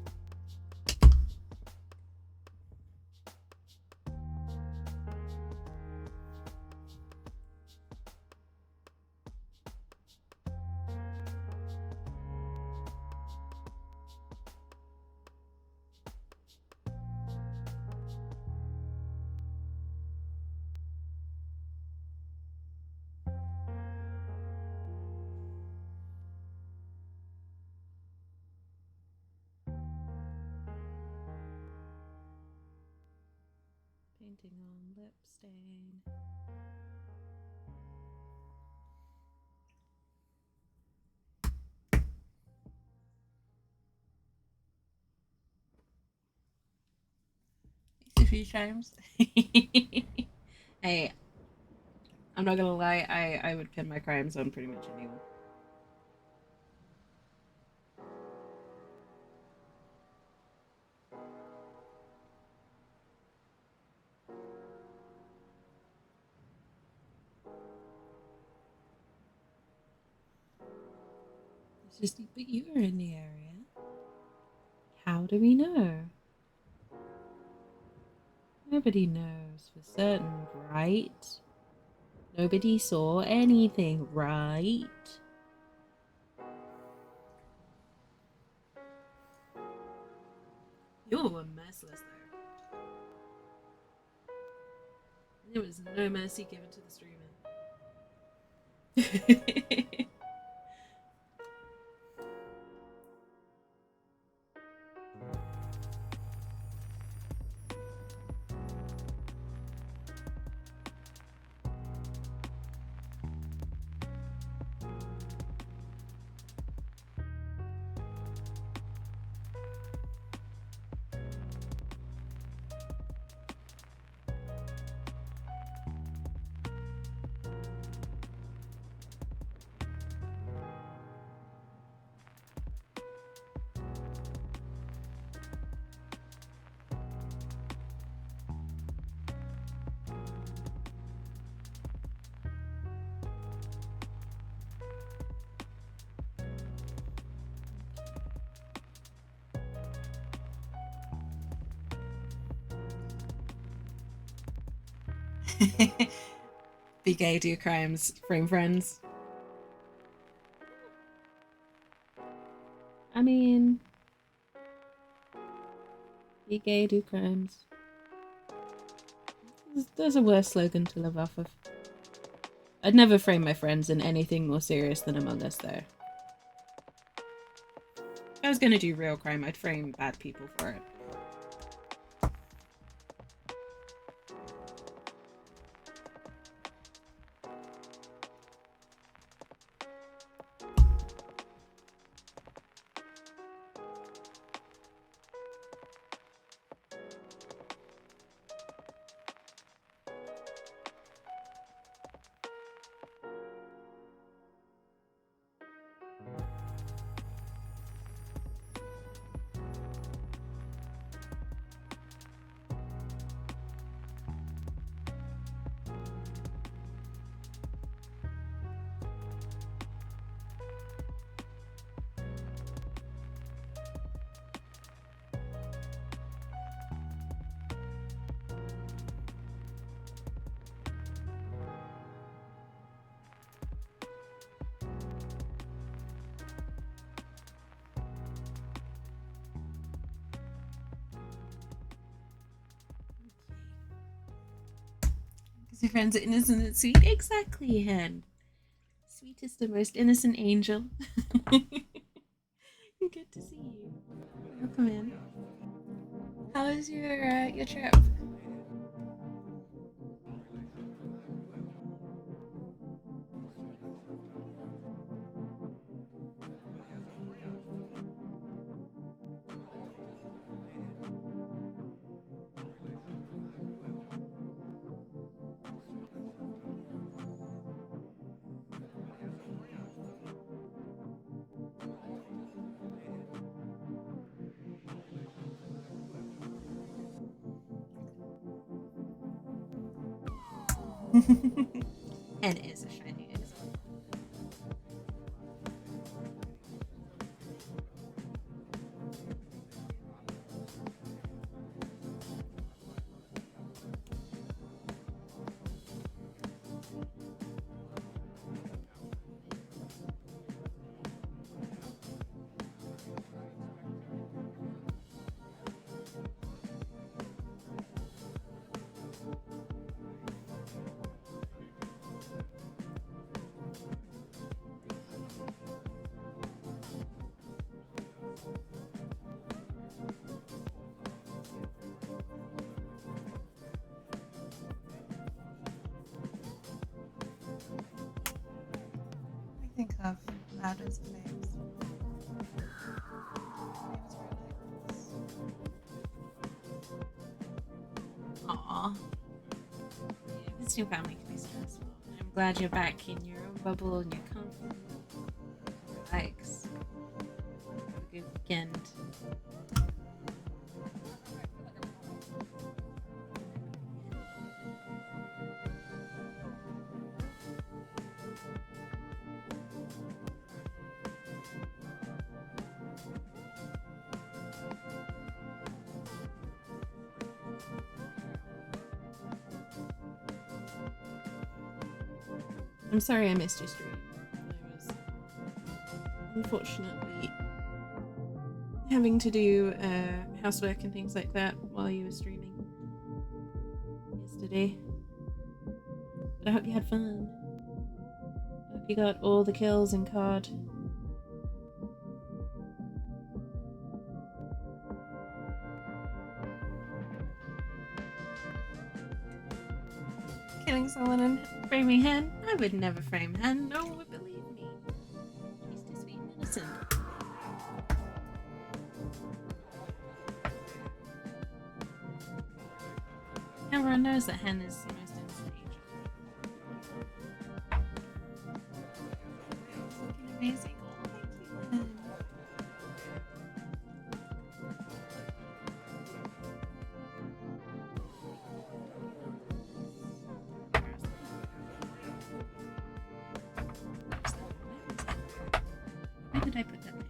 Painting on lip stain. A few times. Hey, I'm not gonna lie, I would pin my crimes on pretty much anyone. It's just, but you were in the area. How do we know? Nobody knows for certain, right? Nobody saw anything, right? You were merciless there. There was no mercy given to the streamer. Be gay, do crimes, frame friends. I mean, be gay, do crimes. There's a worse slogan to live off of. I'd never frame my friends in anything more serious than Among Us, though. If I was gonna do real crime, I'd frame bad people for it. Because your friends are innocent and sweet. Exactly, Hen. Sweetest and most innocent angel. Good to see you. Welcome in. How was your trip? And it is a shiny egg. I think of that as babes. Aw. Yeah, visiting family can be stressful. I'm glad you're back in your own bubble and you're comfortable. Relax. Have a good weekend. I'm sorry I missed your stream. I was unfortunately having to do housework and things like that while you were streaming yesterday. But I hope you had fun. I hope you got all the kills in COD. Killing someone and Framing Hen? I would never frame Hen. No one would believe me. She's too sweet and innocent. Everyone knows that Hen is the most innocent angel. looking amazing. Oh, thank you, Lynn. Where did I put that name?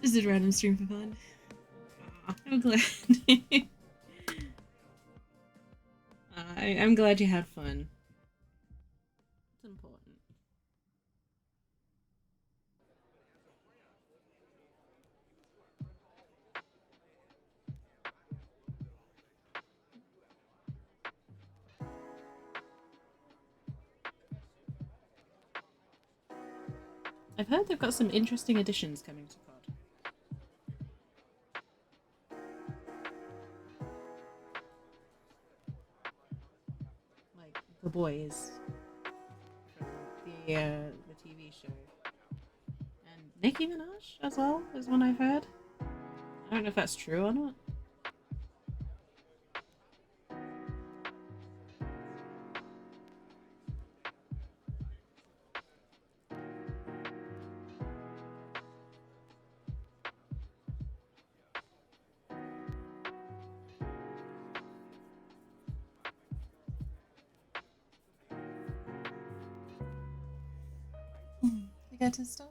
Just did a random stream for fun. Aw, I'm glad. I'm glad you had fun. It's important. I've heard they've got some interesting additions coming to COD. Like The Boys from the TV show. And Nicki Minaj as well is one I've heard. I don't know if that's true or not. You go to the store?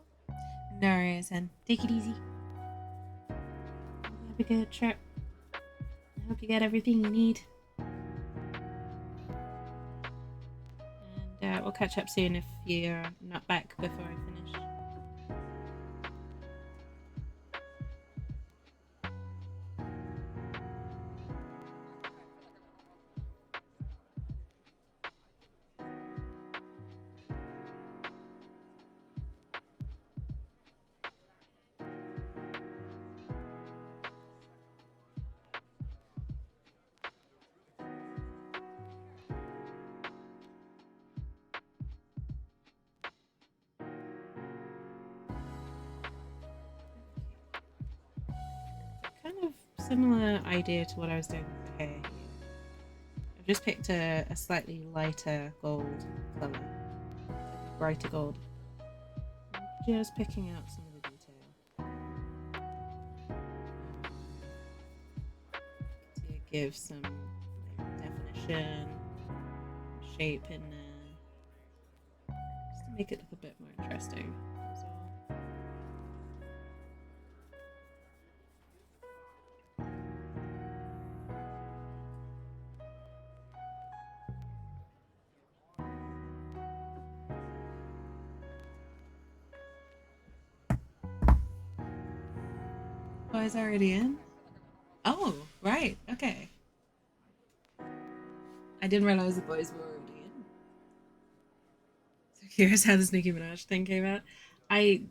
No worries, and take it easy. Have a good trip. I hope you get everything you need. And we'll catch up soon if you're not back before I finish. Kind of similar idea to what I was doing with the hair here. I've just picked a slightly lighter gold colour, brighter gold. I'm just picking out some of the detail to give some definition, shape in there, just to make it look a bit more interesting as well. Boys already in? Oh, right. Okay. I didn't realize the boys were already in. So here's how this Nicki Minaj thing came out. I'm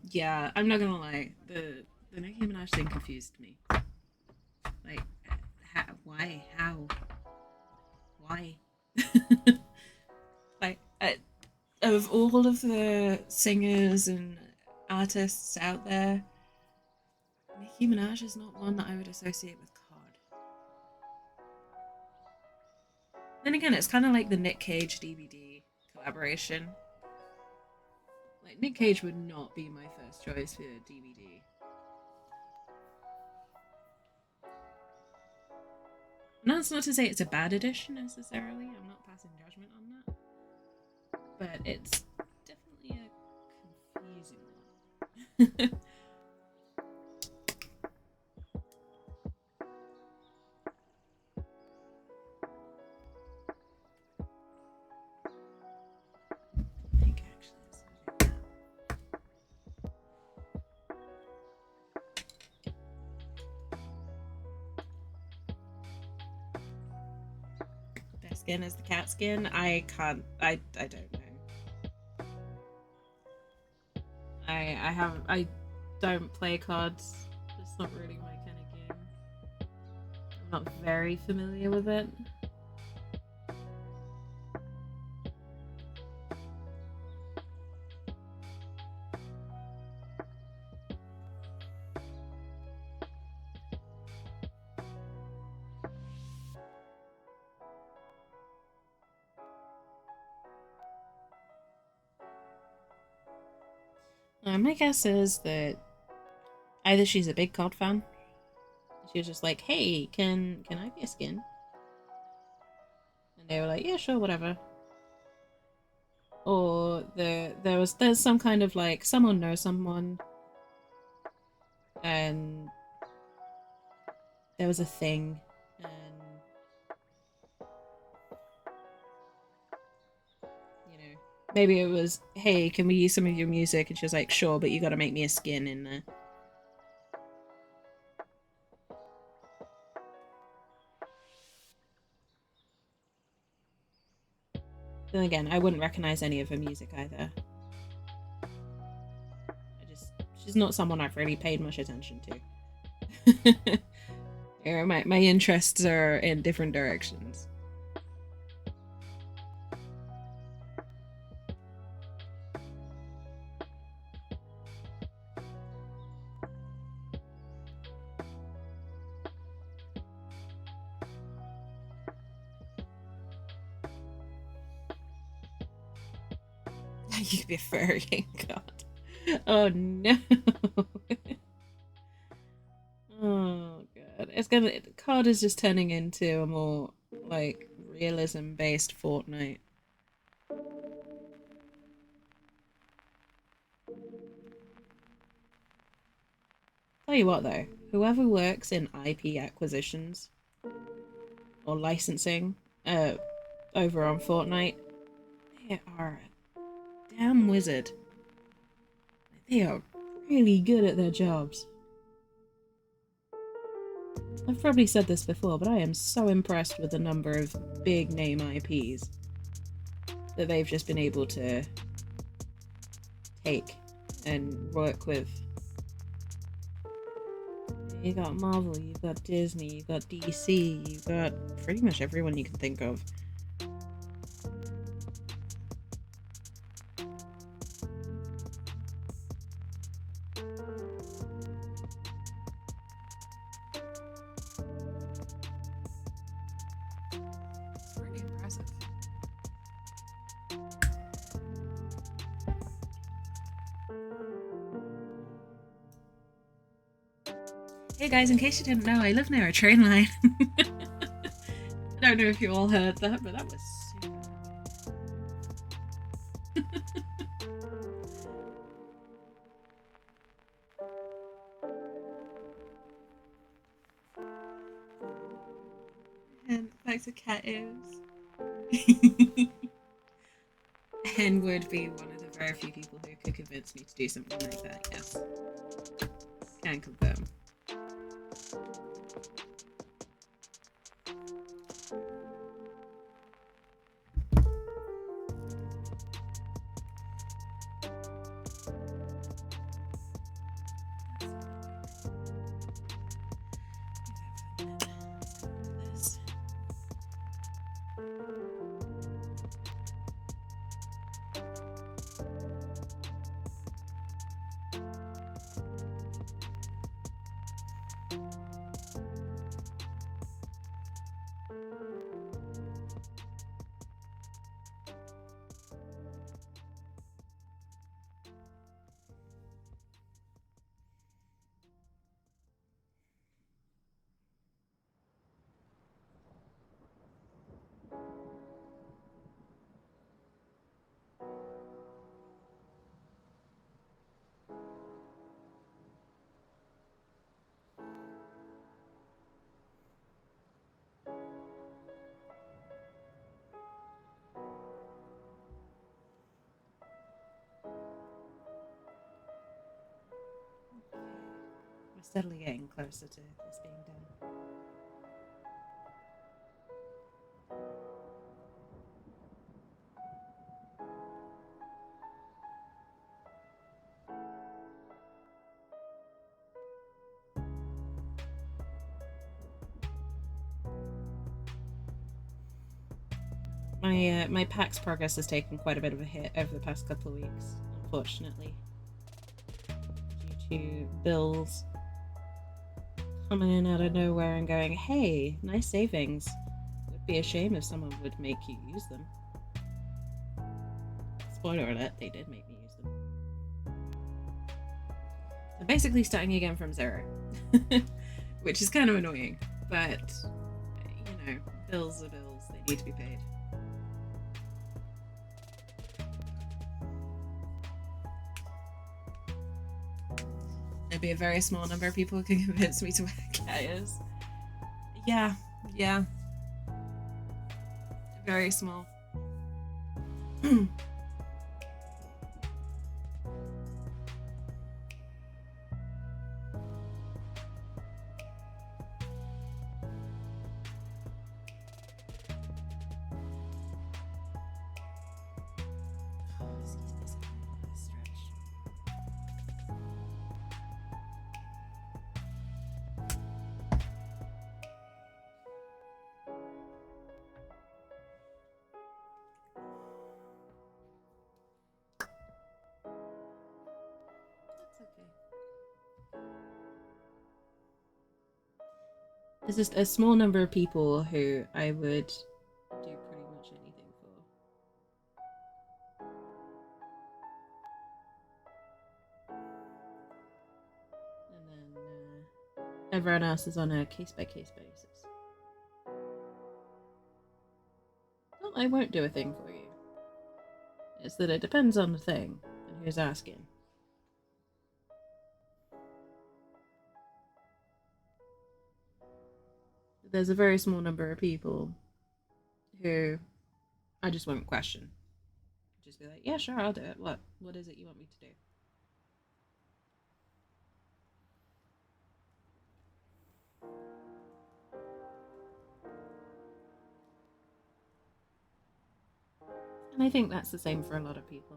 not gonna lie, the Nicki Minaj thing confused me. Like, why? Like, of all of the singers and artists out there, Nicki Minaj is not one that I would associate with COD. Then again, it's kind of like the Nick Cage DVD collaboration. Like, Nick Cage would not be my first choice for DVD. And that's not to say it's a bad edition necessarily. I'm not passing judgment on that. But it's definitely a confusing one. I think actually this will do that. Best skin is the cat skin. I don't know. I don't play cards. It's not really my kind of game. I'm not very familiar with it. My guess is that either she's a big COD fan, she was just like, "Hey, can I be a skin?" And they were like, "Yeah, sure, whatever." Or there's some kind of like someone knows someone, and there was a thing, and Maybe it was, hey, can we use some of your music? And she was like, sure, but you gotta make me a skin in there. Then again, I wouldn't recognize any of her music either. She's not someone I've really paid much attention to. Yeah, my interests are in different directions. You could be a fairy. God. Oh no. Oh god. It's gonna. The card is just turning into a more like realism based Fortnite. Tell you what though, whoever works in IP acquisitions or licensing over on Fortnite, they are a damn wizard. They are really good at their jobs. I've probably said this before, but I am so impressed with the number of big name IPs that they've just been able to take and work with. You got Marvel, you've got Disney, you've got DC, you've got pretty much everyone you can think of. It's really impressive. Hey guys, in case you didn't know, I live near a train line. I don't know if you all heard that, but that was super. And back to cat ears. Hen would be one of the very few people who could convince me to do something like that, yes. Can confirm. We're steadily getting closer to this being done. My PAX progress has taken quite a bit of a hit over the past couple of weeks, unfortunately, due to bills coming in out of nowhere and going, hey, nice savings. Would be a shame if someone would make you use them. Spoiler alert, they did make me use them. So basically starting again from zero. Which is kind of annoying, but, you know, bills are bills, they need to be paid. There'd be a very small number of people who can convince me to wear cat ears. Yeah. Very small. There's just a small number of people who I would do pretty much anything for. And then everyone else is on a case-by-case basis. Well, I won't do a thing for you. It's that it depends on the thing and who's asking. There's a very small number of people who I just won't question. Just be like, yeah, sure, I'll do it. What is it you want me to do? And I think that's the same for a lot of people.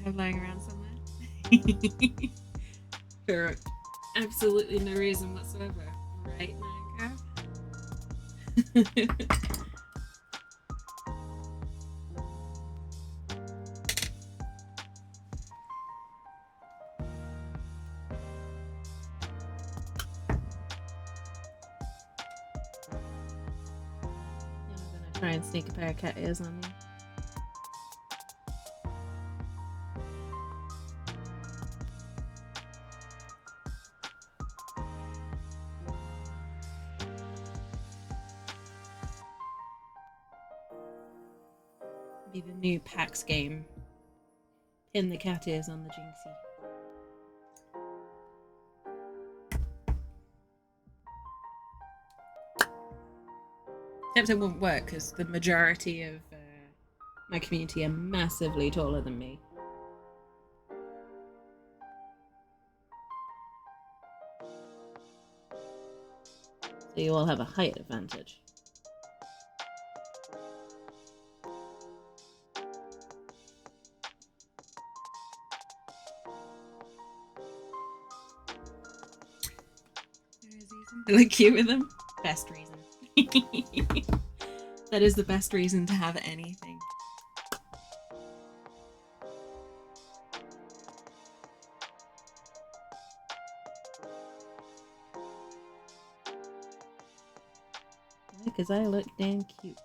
Have lying around somewhere for absolutely no reason whatsoever, right, Nanka? I'm gonna try and sneak a pair of cat ears on you. Be the new PAX game. Pin the cat ears on the Jinxie. Except it won't work because the majority of my community are massively taller than me. So you all have a height advantage. Like cute with them? Best reason. That is the best reason to have anything. Because I look damn cute.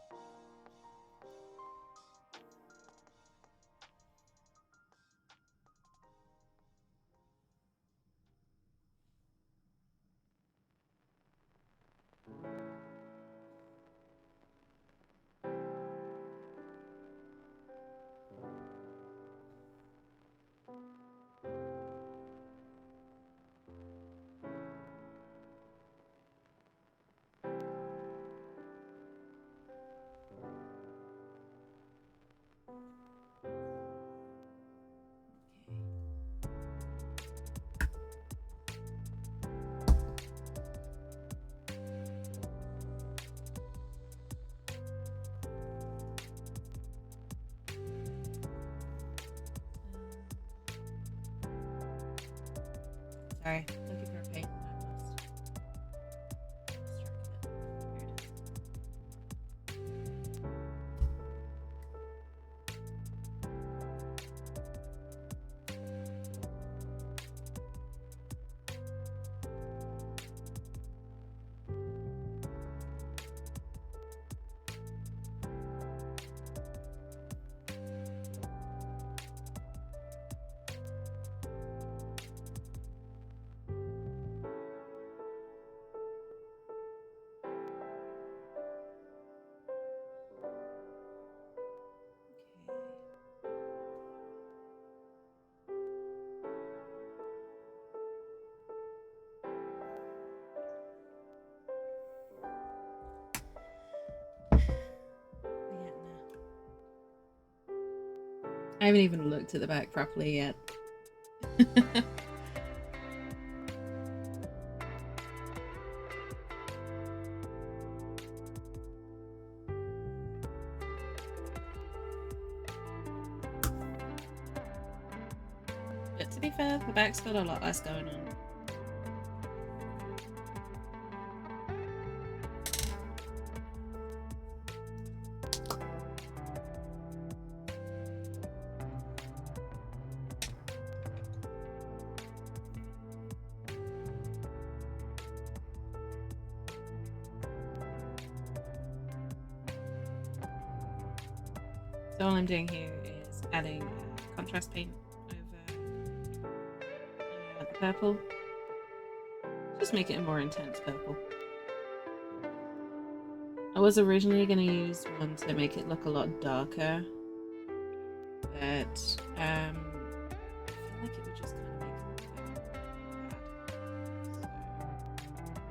Sorry, looking for a paint. I haven't even looked at the back properly yet. But to be fair, the back's got a lot less going on. So all I'm doing here is adding contrast paint over the purple. Just make it a more intense purple. I was originally going to use one to make it look a lot darker, but I feel like it would just kind of make it look a bit bad. So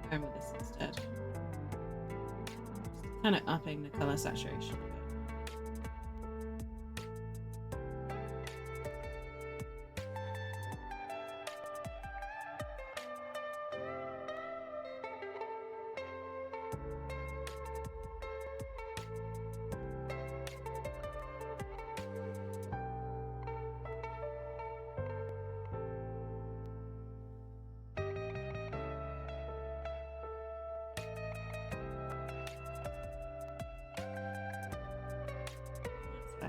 I'm going with this instead. Just kind of upping the color saturation a bit.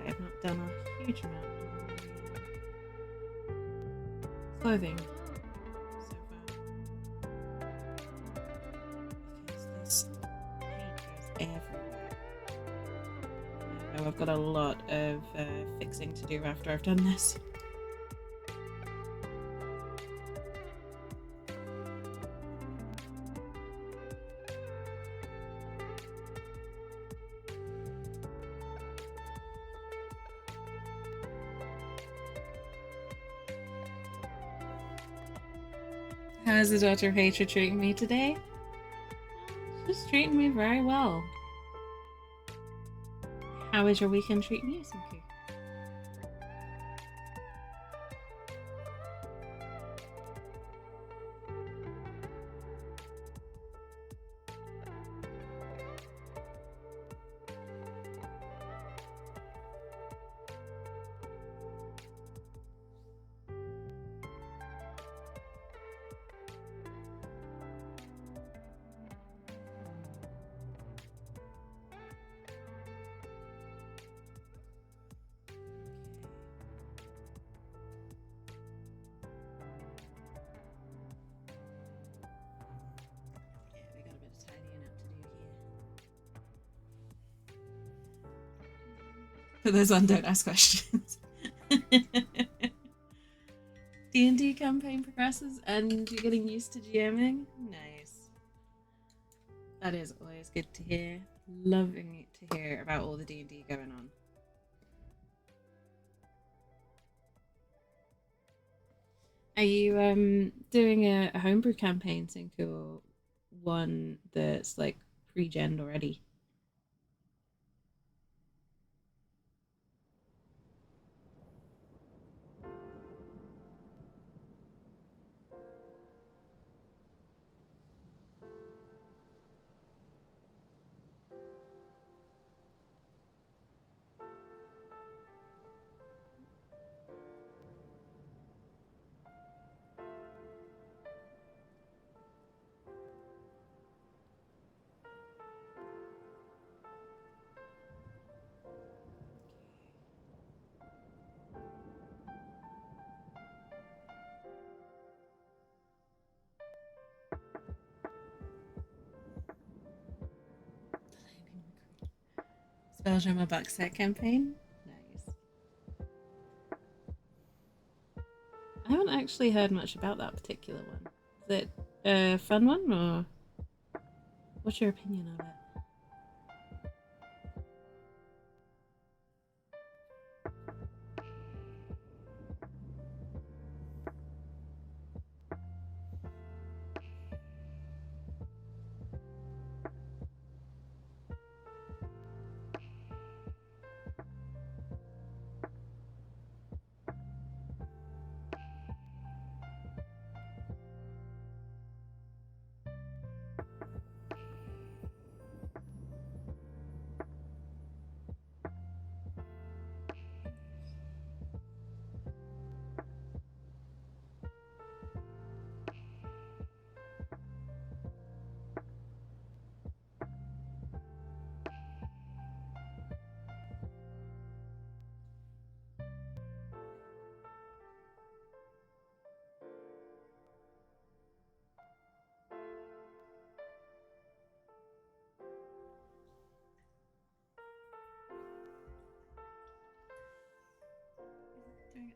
I've not done a huge amount of clothing so far. Because this paint goes everywhere. I know I've got a lot of fixing to do after I've done this. How's the Daughter of Hatred treating me today? She's treating me very well. How is your weekend treating you, Sunku? For those on, don't ask questions. D&D campaign progresses and you're getting used to GMing? Nice. That is always good to hear. Loving to hear about all the D&D going on. Are you doing a homebrew campaign, Sync, or one that's like pre-gen already? Spelljammer box set campaign? Nice. I haven't actually heard much about that particular one. Is it a fun one, or what's your opinion of it?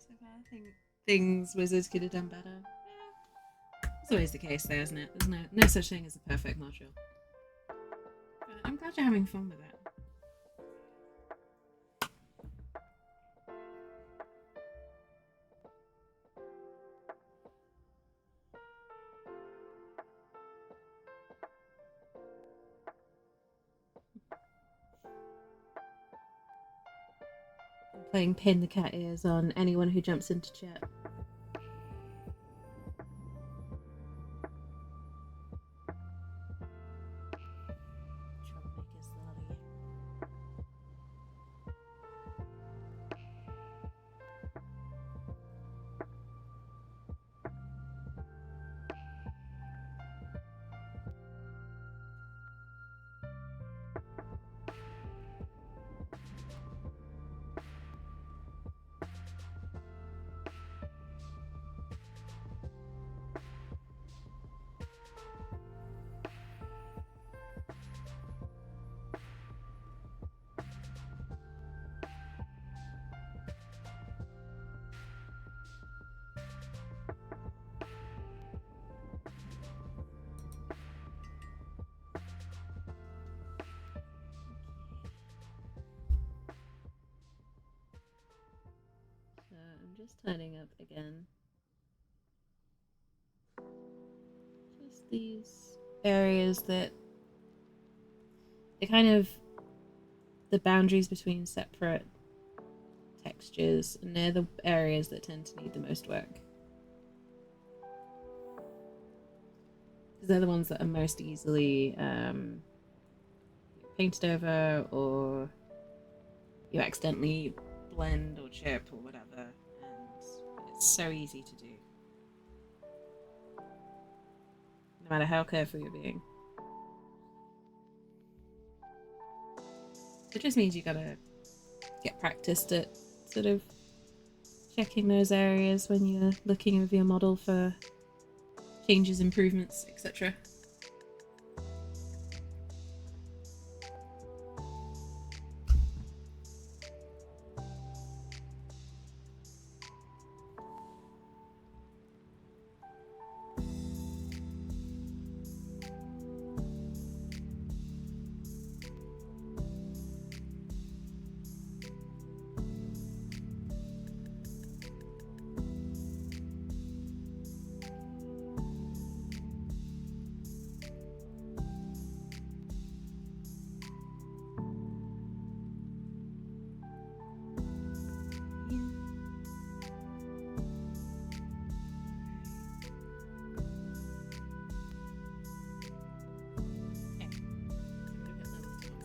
so far. I think things Wizards could have done better. Yeah. It's always the case, though, isn't it? There's no such thing as a perfect module. But I'm glad you're having fun with it. I'm playing pin the cat ears on anyone who jumps into chat. Troublemakers, the lot of you. So I'm just tidying up again. Just these areas that they kind of the boundaries between separate textures, and they're the areas that tend to need the most work. Because they're the ones that are most easily painted over, or you accidentally blend or chip or whatever, and it's so easy to do. No matter how careful you're being. It just means you gotta get practiced at sort of checking those areas when you're looking over your model for changes, improvements, etc.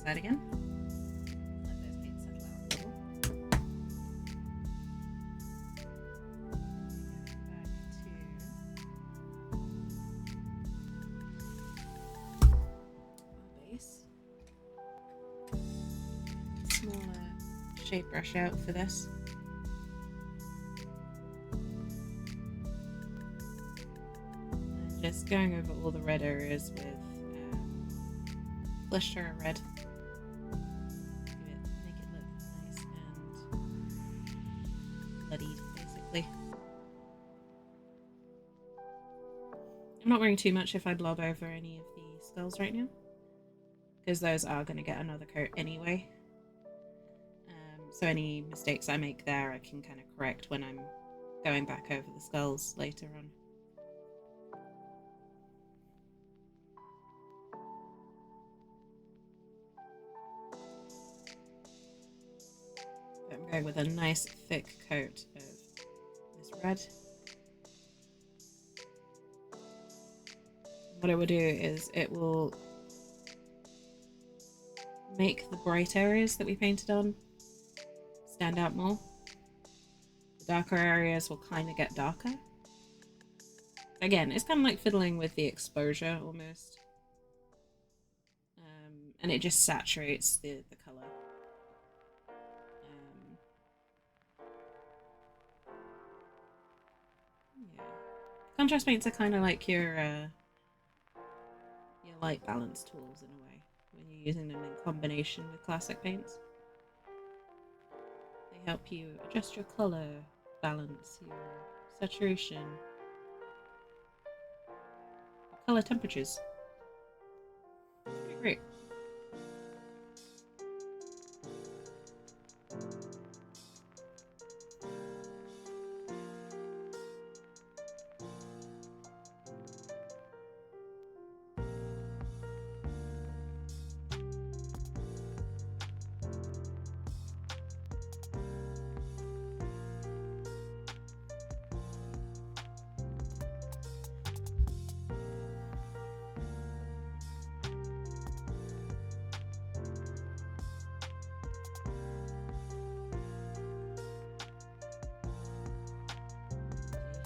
That again. Let those paints settle out a little. Back to our base. Smaller shape brush out for this. And just going over all the red areas with Glister red. Make it look nice and bloodied, basically. I'm not worrying too much if I blob over any of the skulls right now, because those are going to get another coat anyway. So any mistakes I make there I can kind of correct when I'm going back over the skulls later on. I'm going with a nice thick coat of this red. What it will do is it will make the bright areas that we painted on stand out more. The darker areas will kind of get darker. Again, it's kind of like fiddling with the exposure almost. And it just saturates the colour. Yeah. Contrast paints are kind of like your light balance tools in a way, when you're using them in combination with classic paints. They help you adjust your colour balance, your saturation, color temperatures. Pretty great.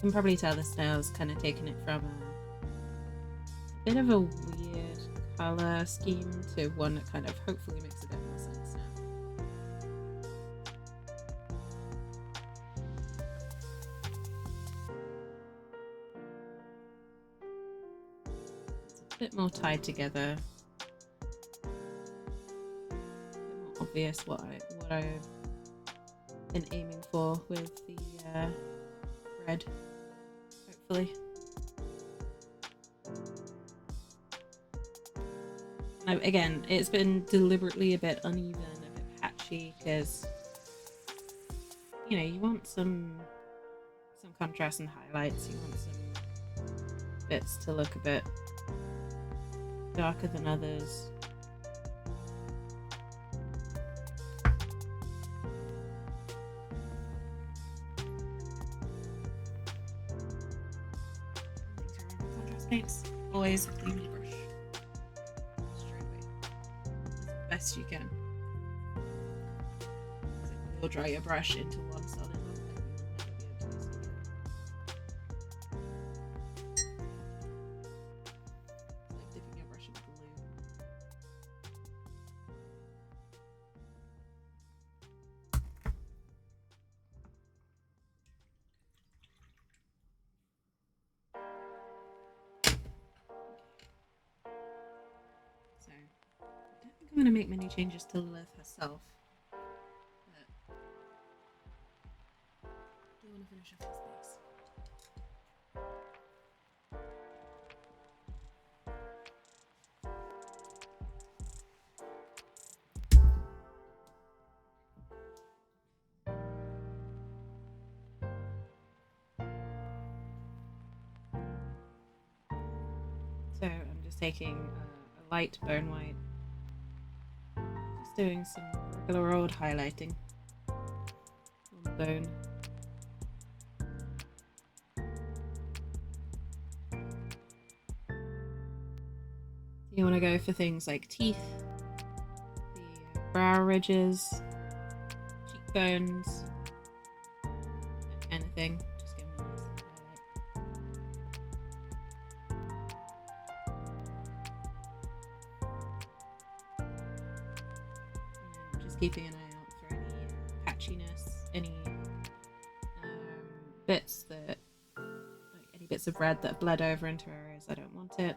You can probably tell the snail's kind of taken it from a bit of a weird color scheme to one that kind of hopefully makes a bit more sense now. It's a bit more tied together. A bit more obvious what I've been aiming for with the red. Hopefully. Now, again, it's been deliberately a bit uneven, a bit patchy, because you know, you want some contrast and highlights. You want some bits to look a bit darker than others. Paints. Always clean your brush straight away as best you can. Because it will dry your brush into one solid lump and you will never be able to use it again. It's like dipping your brush in glue. So, I don't think I'm going to make many changes to Lilith herself. But I do want to finish off this base. So I'm just taking a light bone white, just doing some regular old highlighting on the bone. You want to go for things like teeth, the brow ridges, cheekbones, that kind of thing. Just give them a nice little highlight. And just keeping an eye out for any patchiness, any bits that, like any bits of red that have bled over into areas I don't want it.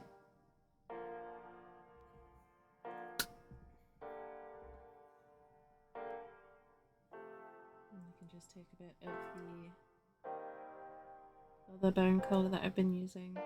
Just take a bit of the other bone colour that I've been using.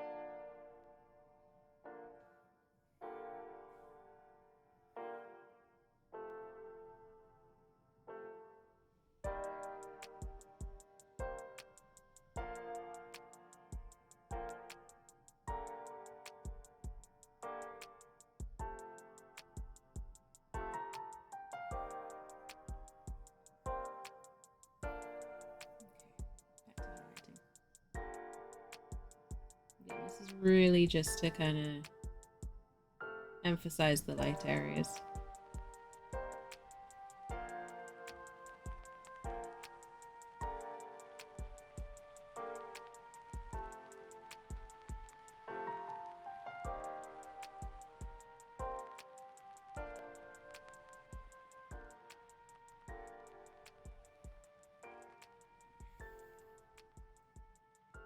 This is really just to kind of emphasize the light areas.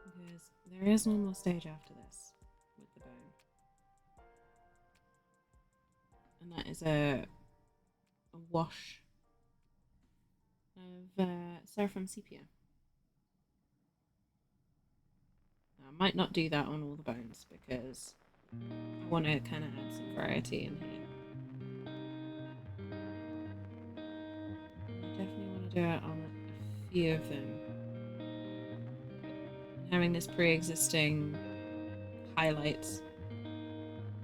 Because there is one more stage after this with the bone, and that is a wash of Seraphim Sepia. I might not do that on all the bones because I want to kind of add some variety in here. I definitely want to do it on a few of them. Having this pre-existing highlights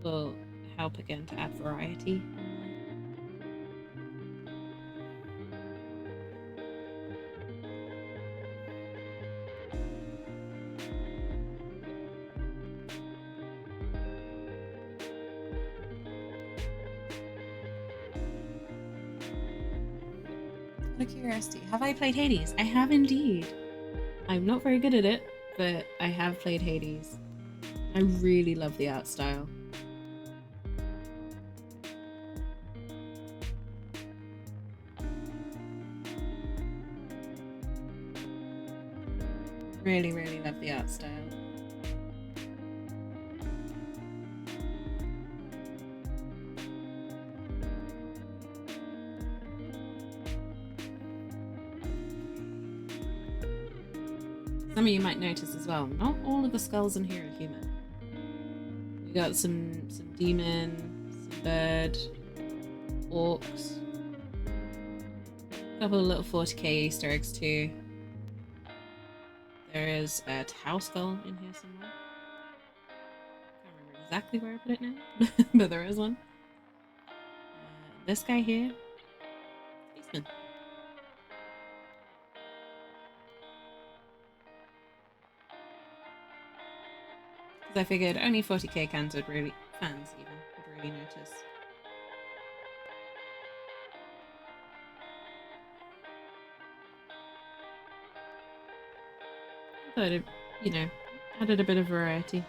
will help again to add variety. Out of curiosity, have I played Hades? I have indeed. I'm not very good at it, but I have played Hades. I really love the art style. Really, really love the art style. Some of you might notice as well, not all of the skulls in here are human. We got some demon, some bird, orcs, a couple of little 40k Easter eggs too. There is a Tau skull in here somewhere. Can't remember exactly where I put it now, but there is one. This guy here, Spaceman. Because I figured only 40k fans would really notice. I thought it, you know, added a bit of variety.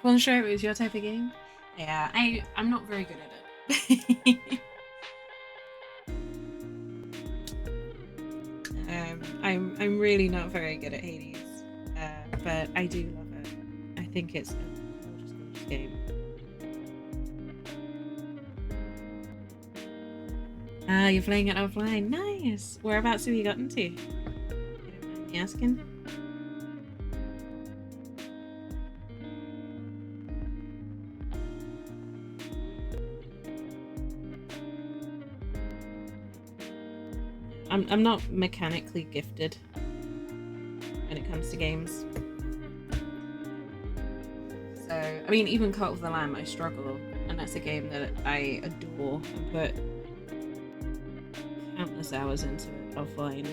Well, sure, it was your type of game. Yeah, I'm not very good at it. I'm really not very good at Hades, but I do love it. I think it's a gorgeous, gorgeous game. Ah, you're playing it offline. Nice. Whereabouts have you gotten to? You don't mind me asking? I'm not mechanically gifted when it comes to games. So, I mean, even Cult of the Lamb, I struggle, and that's a game that I adore and put countless hours into it offline.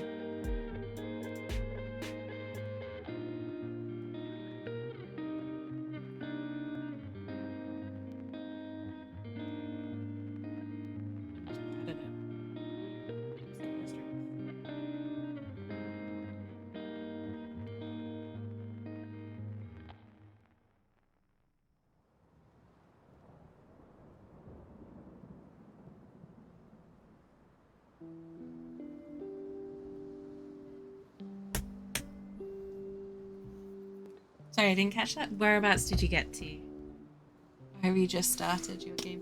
Sorry, I didn't catch that. Whereabouts did you get to? Or have you just started your game?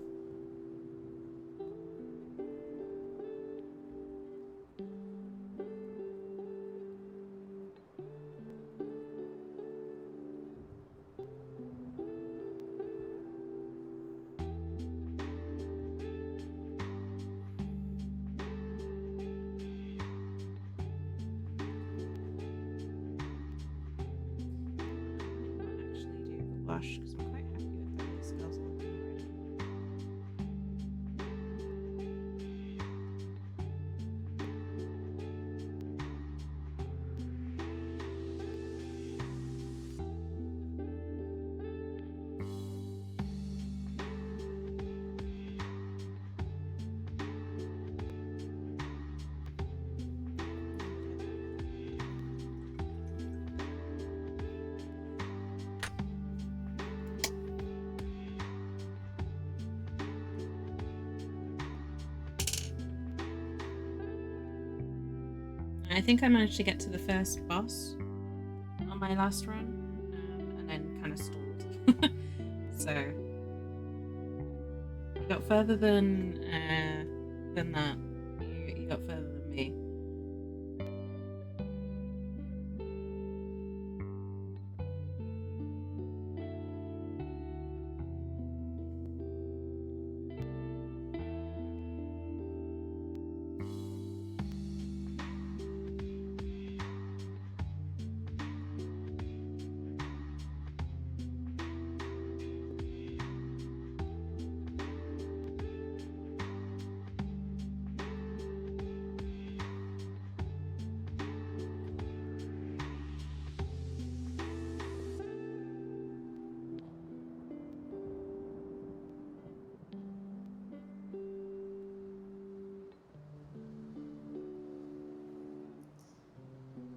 Because I'm quite happy with how these spells are looking already. I think I managed to get to the first boss on my last run, and then kind of stalled. So got further than that. You got further than me.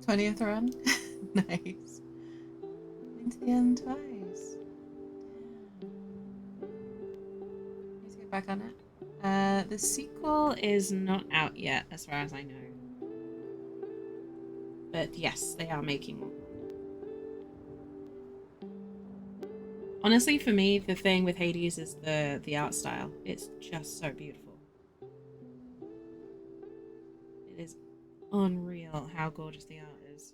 '20th run. Nice. Into the end twice. Let's get back on it. The sequel is not out yet, as far as I know. But yes, they are making one. Honestly, for me, the thing with Hades is the art style. It's just so beautiful. It is unreal how gorgeous the art is.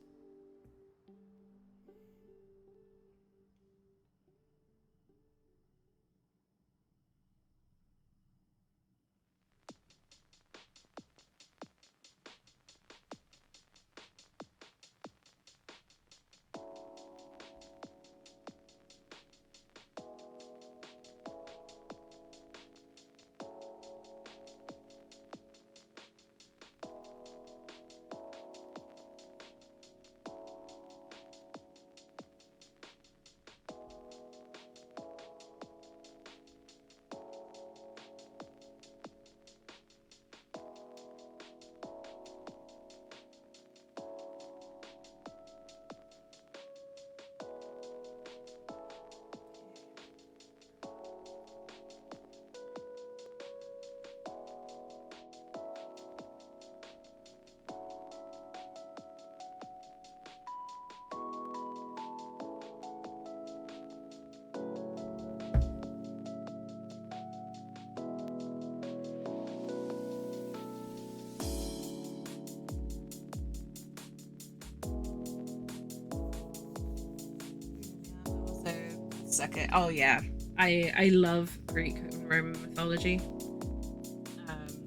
Sucker. Oh yeah, I love Greek and Roman mythology.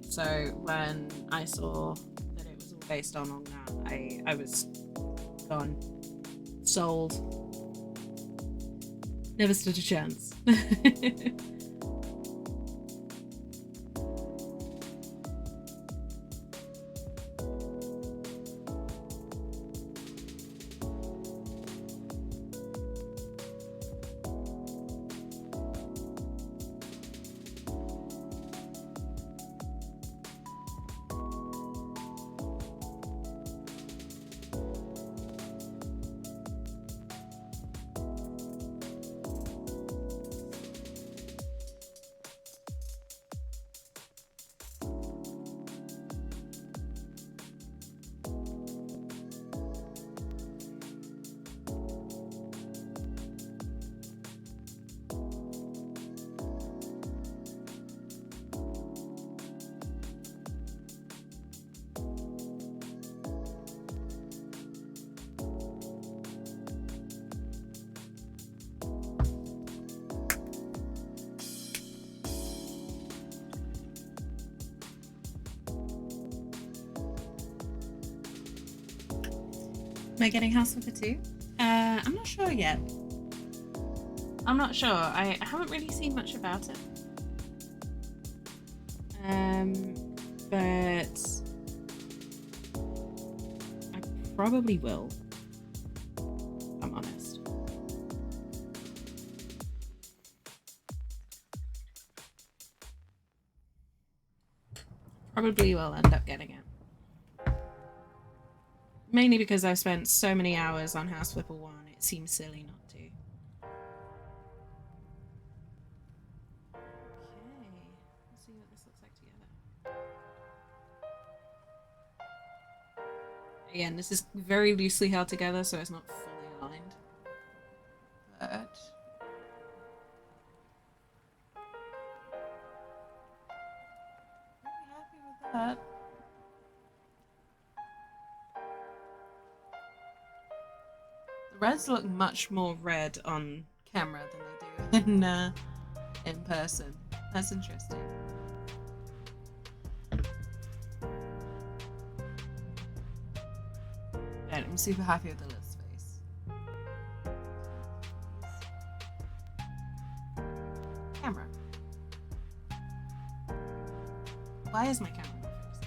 So when I saw that it was all based on that, I was gone, sold. Never stood a chance. Am I getting House Flipper 2? I'm not sure yet. I'm not sure. I haven't really seen much about it. But I probably will. If I'm honest. Probably will end up getting it. Mainly because I've spent so many hours on House Flipper 1, it seems silly not to. Okay, let's see what this looks like together. Again, this is very loosely held together, so it's not fully aligned. But that. The reds look much more red on camera than they do in person. That's interesting. And I'm super happy with the Lilith's face. Camera. Why is my camera not fixed?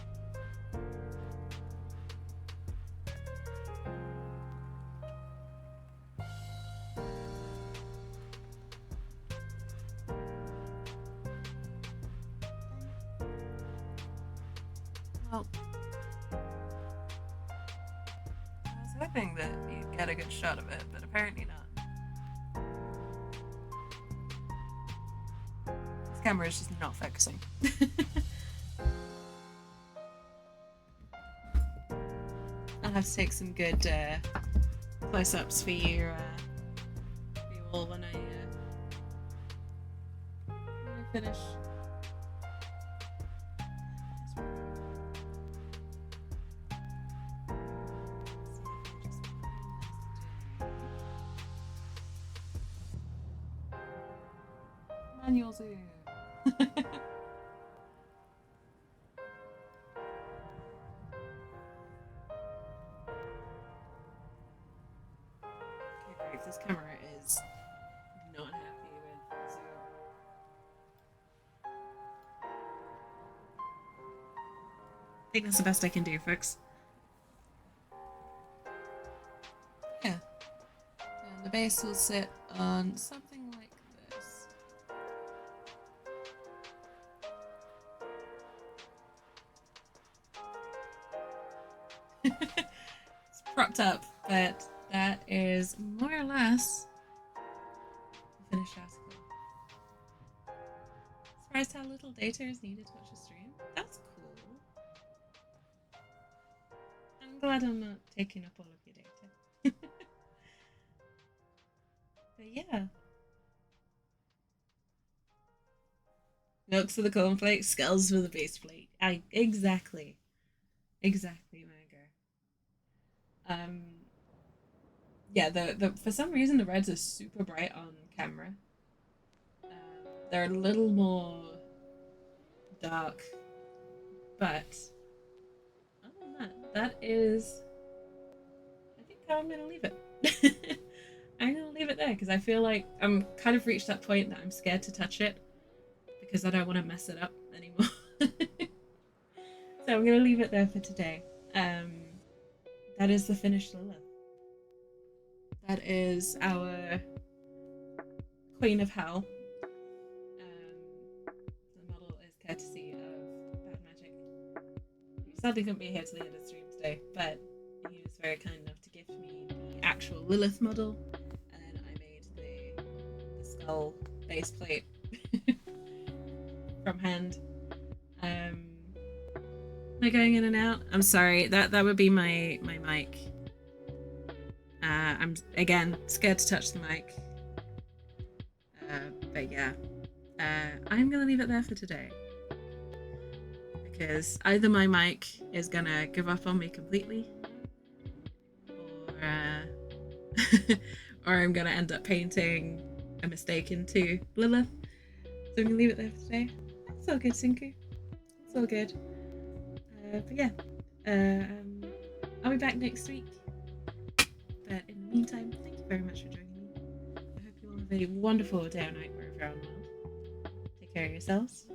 Well, I was hoping that you'd get a good shot of it, but apparently not. This camera is just not focusing. I'll have to take some good close-ups for you all when I finish. Manual zoom. This camera is not happy with zoom. I think that's the best I can do, folks. Yeah. And the base will sit on something like this. It's propped up, but that is more or less the finished article. Surprised how little data is needed to watch a stream. That's cool. I'm glad I'm not taking up all of your data. But yeah. Milks for the cornflakes, skulls for the base plate. Exactly, Mango. Yeah, the for some reason the reds are super bright on camera. They're a little more dark, but other than that is, I think how I'm gonna leave it. I'm gonna leave it there because I feel like I'm kind of reached that point that I'm scared to touch it because I don't want to mess it up anymore. So I'm gonna leave it there for today. That is the finished Lilith. That is our Queen of Hell. The model is courtesy of Bad Magic. He sadly couldn't be here to the end of the stream today, but he was very kind enough to gift me the actual Lilith model, and then I made the skull base plate from hand. Am I going in and out? I'm sorry. That would be my mic. I'm again scared to touch the mic. But yeah, I'm gonna leave it there for today because either my mic is gonna give up on me completely, or or I'm gonna end up painting a mistake into Lilith. So I'm gonna leave it there for today. It's all good, Sinku. It's all good. But yeah, I'll be back next week. But in the meantime, thank you very much for joining me. I hope you all have a wonderful day or night wherever you're on the world. Take care of yourselves.